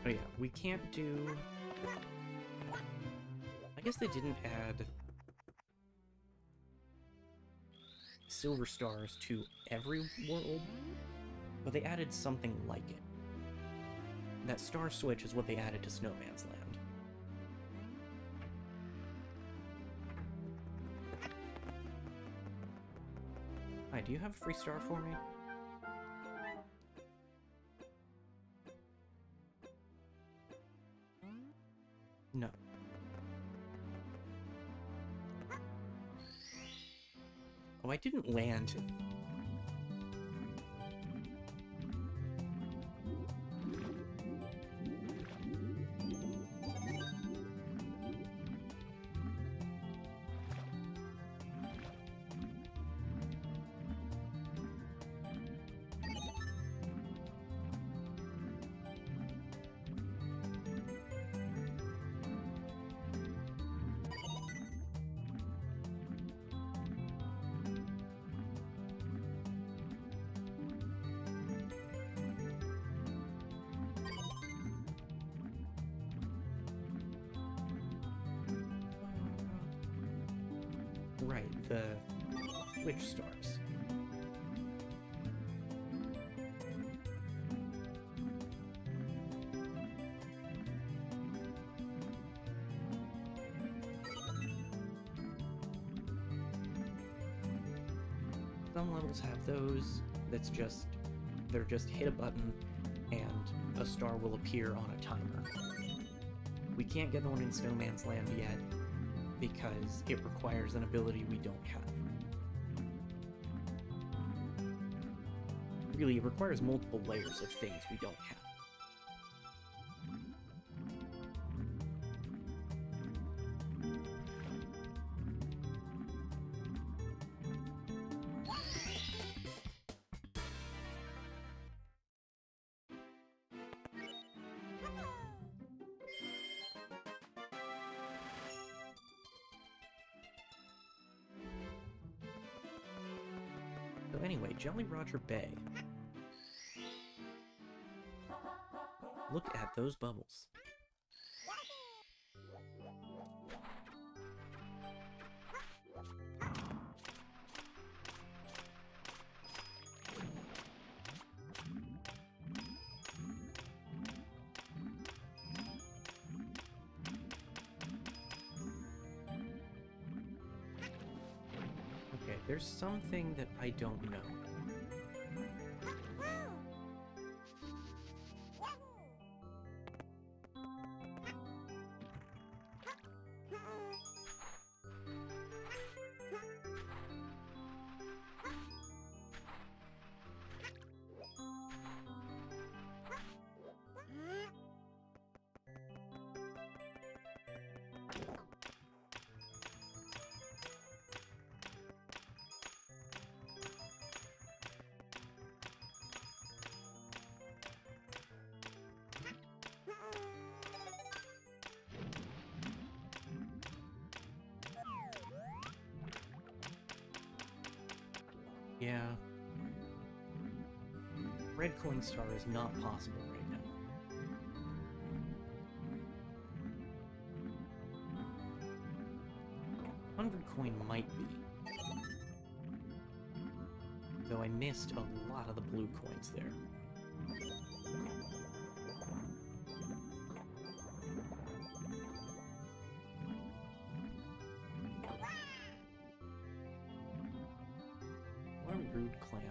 Speaker 1: Oh yeah, we can't do... I guess they didn't add silver stars to every world, but they added something like it. That star switch is what they added to Snowman's Land. Hi, do you have a free star for me? No. Oh, I didn't land. Right, the Switch stars. Some levels have those. They're just hit a button and a star will appear on a timer. We can't get one in Snowman's Land yet because it requires an ability we don't have. Really, it requires multiple layers of things we don't have. So anyway, Jolly Roger Bay. Look at those bubbles. Okay, there's something that I don't know. Yeah. Red coin star is not possible right now. $100 might be. Though I missed a lot of the blue coins there. What a rude clam.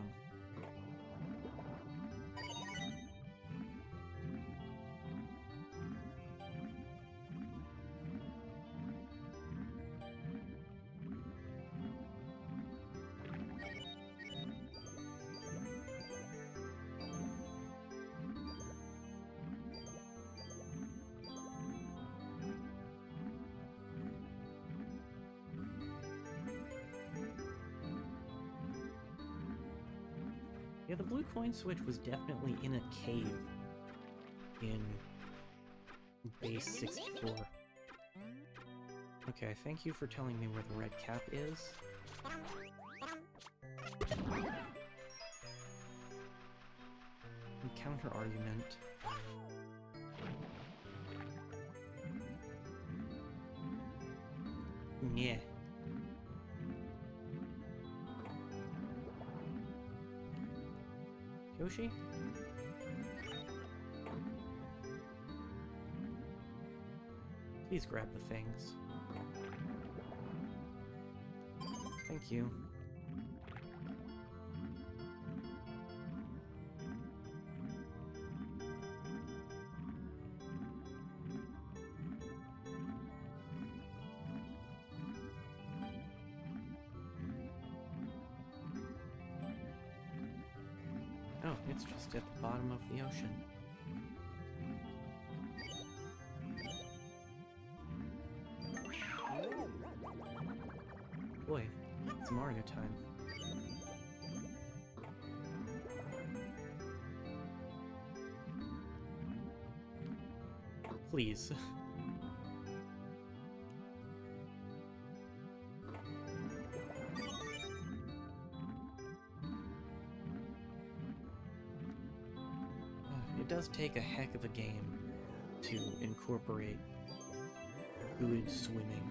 Speaker 1: Yeah, the blue coin switch was definitely in a cave in base 64. Okay, thank you for telling me where the red cap is. Counter argument. Yeah. Yoshi? Please grab the things. Thank you. Oh, it's just at the bottom of the ocean. Boy, it's Mario time. Please. It does take a heck of a game to incorporate good swimming.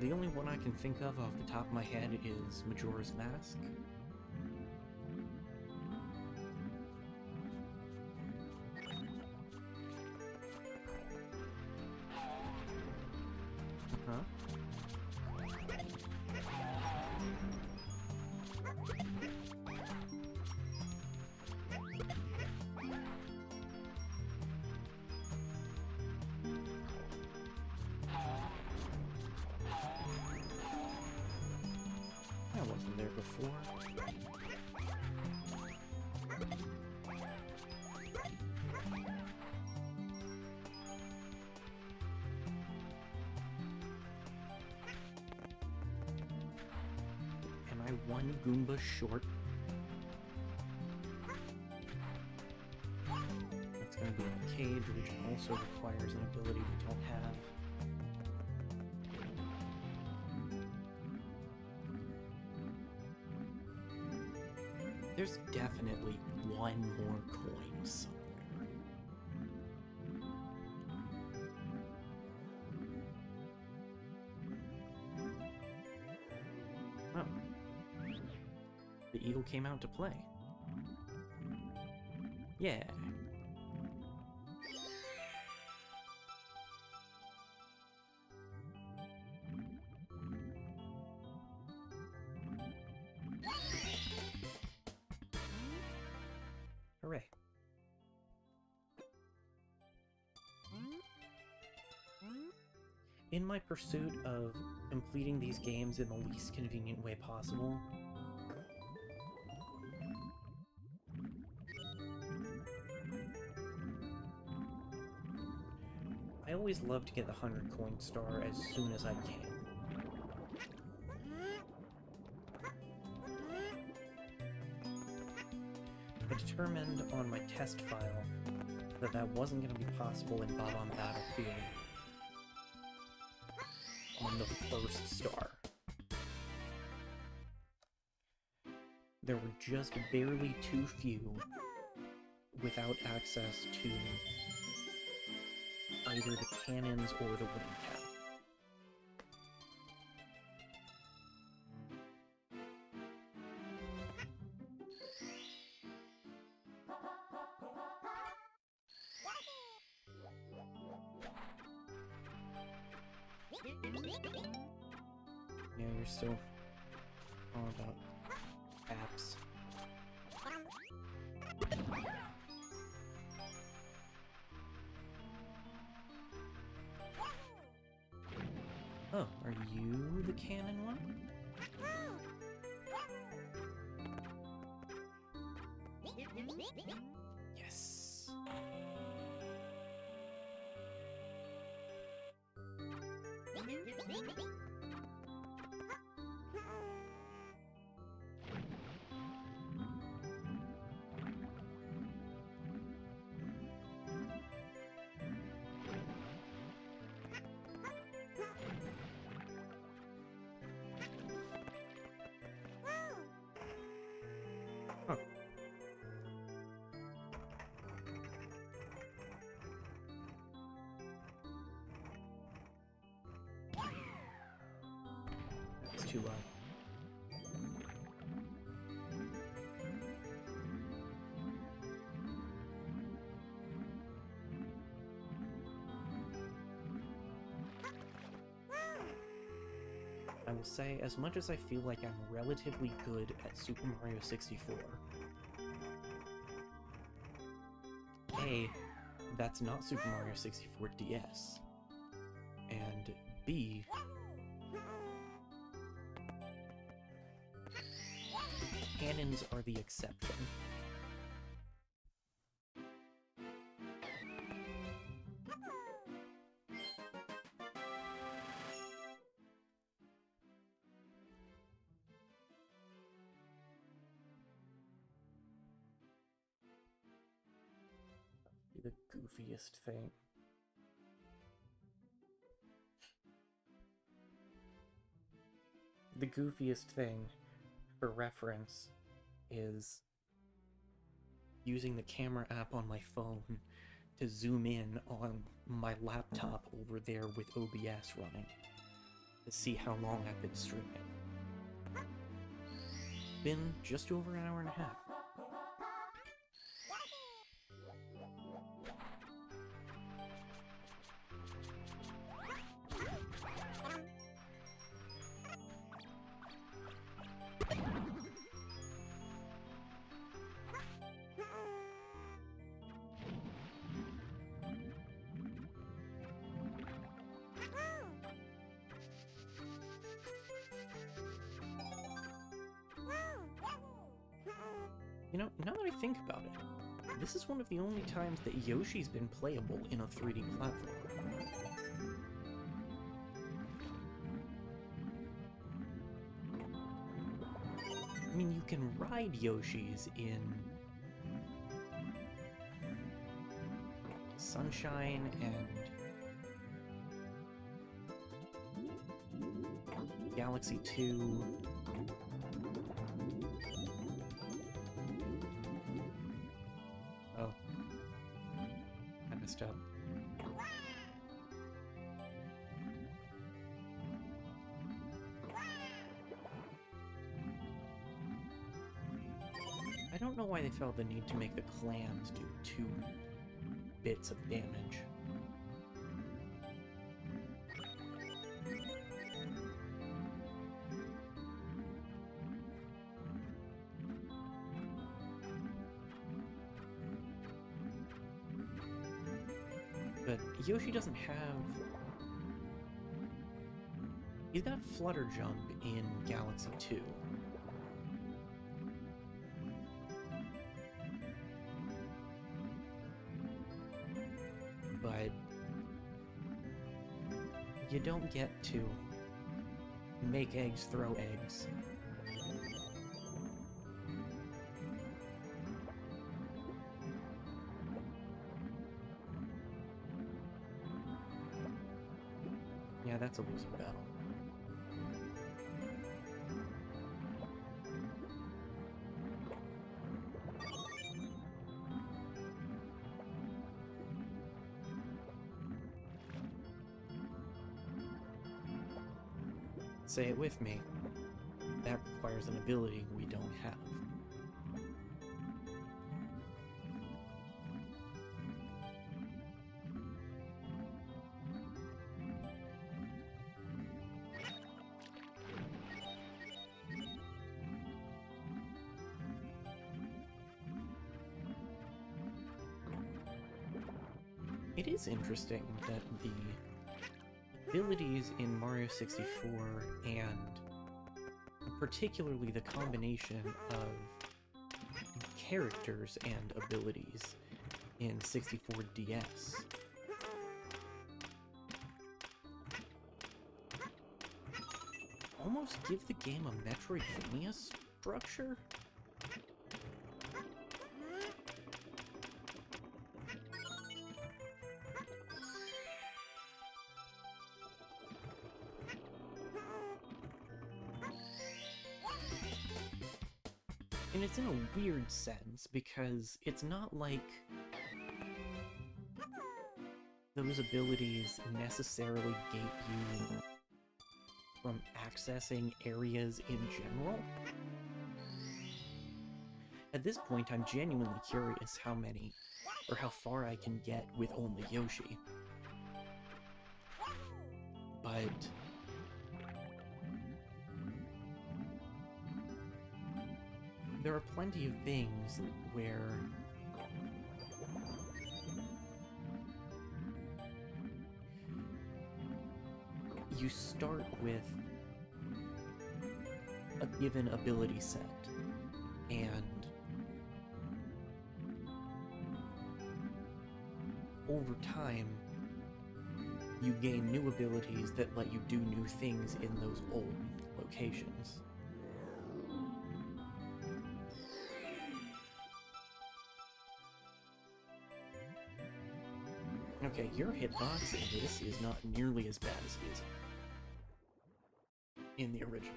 Speaker 1: The only one I can think of off the top of my head is Majora's Mask. Huh? I wasn't there before. Am I one Goomba short? That's gonna be in a cage, which also requires an ability we don't have. There's definitely one more coin somewhere. Oh. The eagle came out to play. Yeah. Hooray. In my pursuit of completing these games in the least convenient way possible, I always love to get the 100 coin star as soon as I can. I determined on my test file that that wasn't going to be possible in Bob-on Battlefield on the first star. There were just barely too few without access to either the cannons or the wind cap. Yeah, you're still all about apps. Oh, are you the cannon one? Yes. too low. I will say, as much as I feel like I'm relatively good at Super Mario 64, A, that's not Super Mario 64 DS, and B, cannons are the exception. The goofiest thing. The goofiest thing, for reference, is using the camera app on my phone to zoom in on my laptop over there with OBS running to see how long I've been streaming. Been just over an hour and a half. You know, now that I think about it, this is one of the only times that Yoshi's been playable in a 3D platform. I mean, you can ride Yoshis in Sunshine and Galaxy 2. Oh. I messed up. I don't know why they felt the need to make the clans do 2 bits of damage. But Yoshi doesn't have... He's got Flutter Jump in Galaxy 2. But you don't get to make eggs throw eggs. Yeah, that's a losing battle. Say it with me. That requires an ability we don't have. It is interesting that the abilities in Mario 64 and particularly the combination of characters and abilities in 64 DS almost give the game a Metroidvania structure. And it's in a weird sense, because it's not like those abilities necessarily gate you from accessing areas in general. At this point, I'm genuinely curious how many, or how far I can get with only Yoshi. But there are plenty of things where you start with a given ability set, and over time, you gain new abilities that let you do new things in those old locations. Okay, your hitbox in this is not nearly as bad as it is in the original.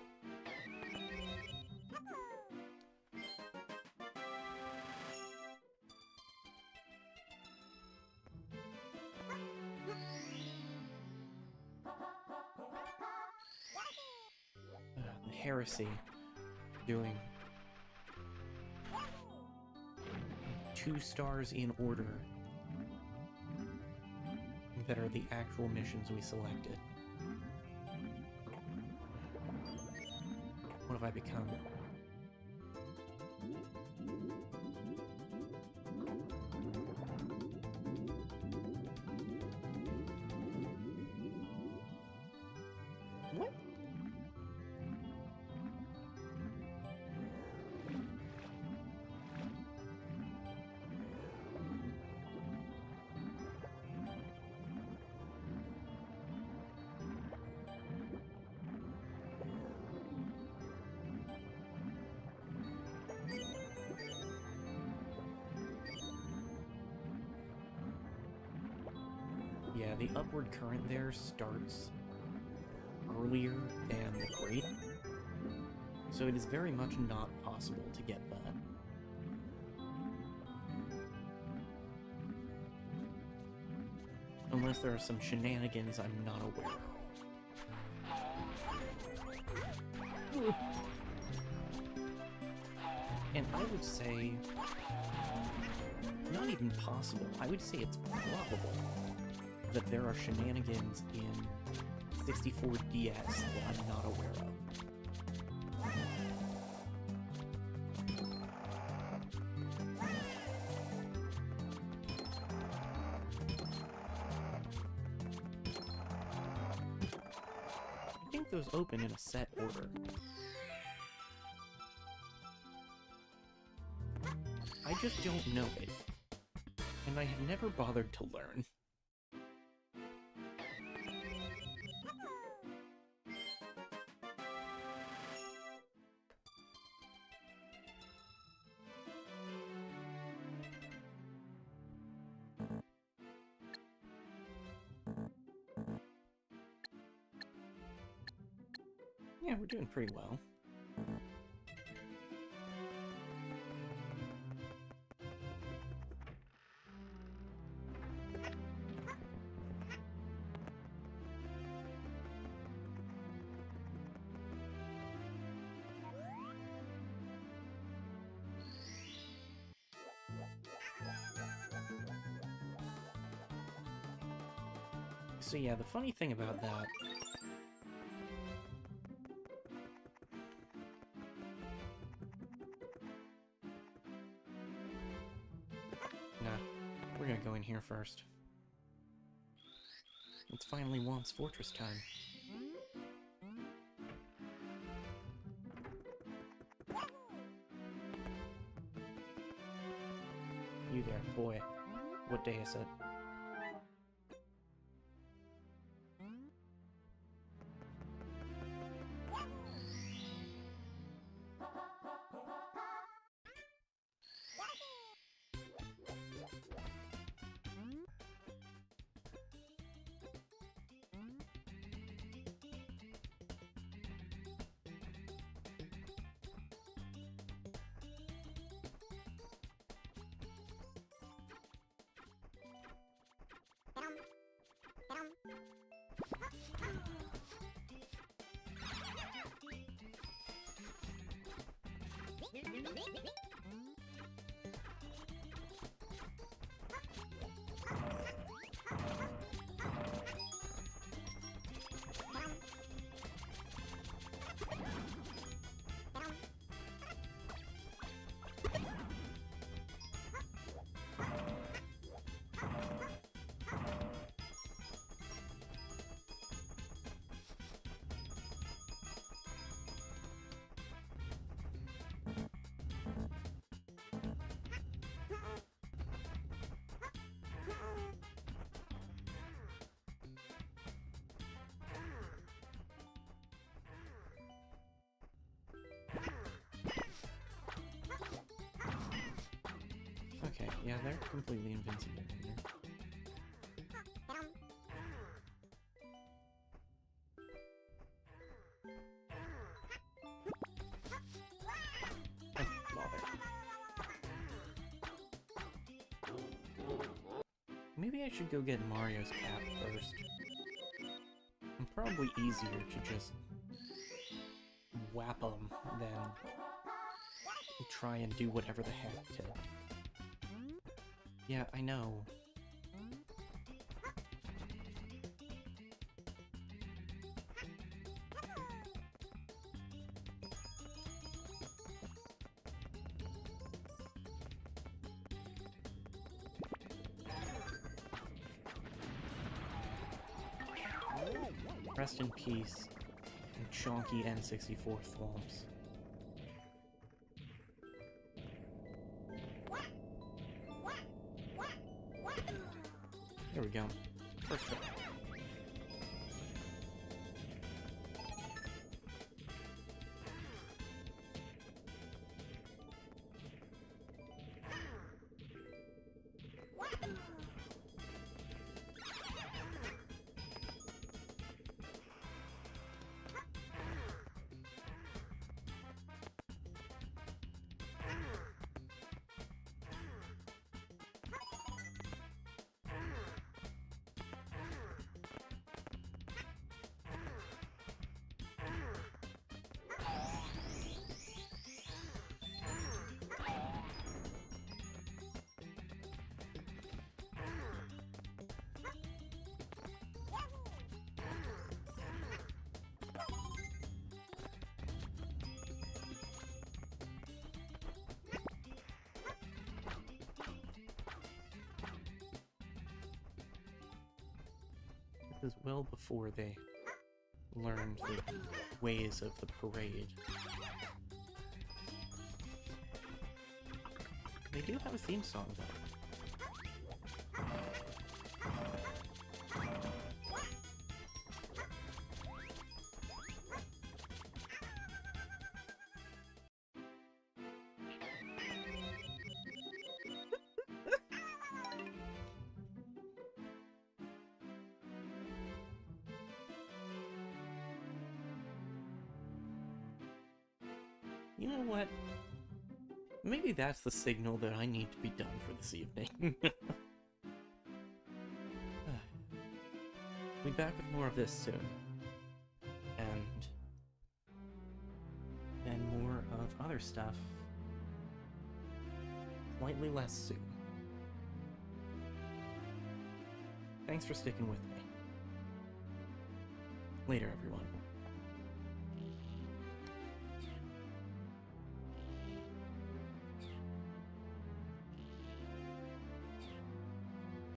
Speaker 1: The Heresy doing 2 stars in order that are the actual missions we selected. What have I become? What? Yeah, the upward current there starts earlier than the grate, so it is very much not possible to get that. Unless there are some shenanigans I'm not aware of. And I would say, not even possible, I would say it's probable that there are shenanigans in 64DS that I'm not aware of. I think those open in a set order. I just don't know it, and I have never bothered to learn. Yeah, we're doing pretty well. So yeah, the funny thing about that we're gonna go in here first. It's finally Womp's Fortress time. You there, boy. What day is it? Yeah, they're completely invincible here. Oh, bother. Maybe I should go get Mario's cap first. It's probably easier to just whap him than try and do whatever the heck to... Yeah, I know. Rest in peace, you chonky N64 thwomps. There we go. First try. This is well before they learned the ways of the parade. They do have a theme song, though. You know what? Maybe that's the signal that I need to be done for this evening. We'll be back with more of this soon. And then more of other stuff slightly less soon. Thanks for sticking with me. Later, everyone.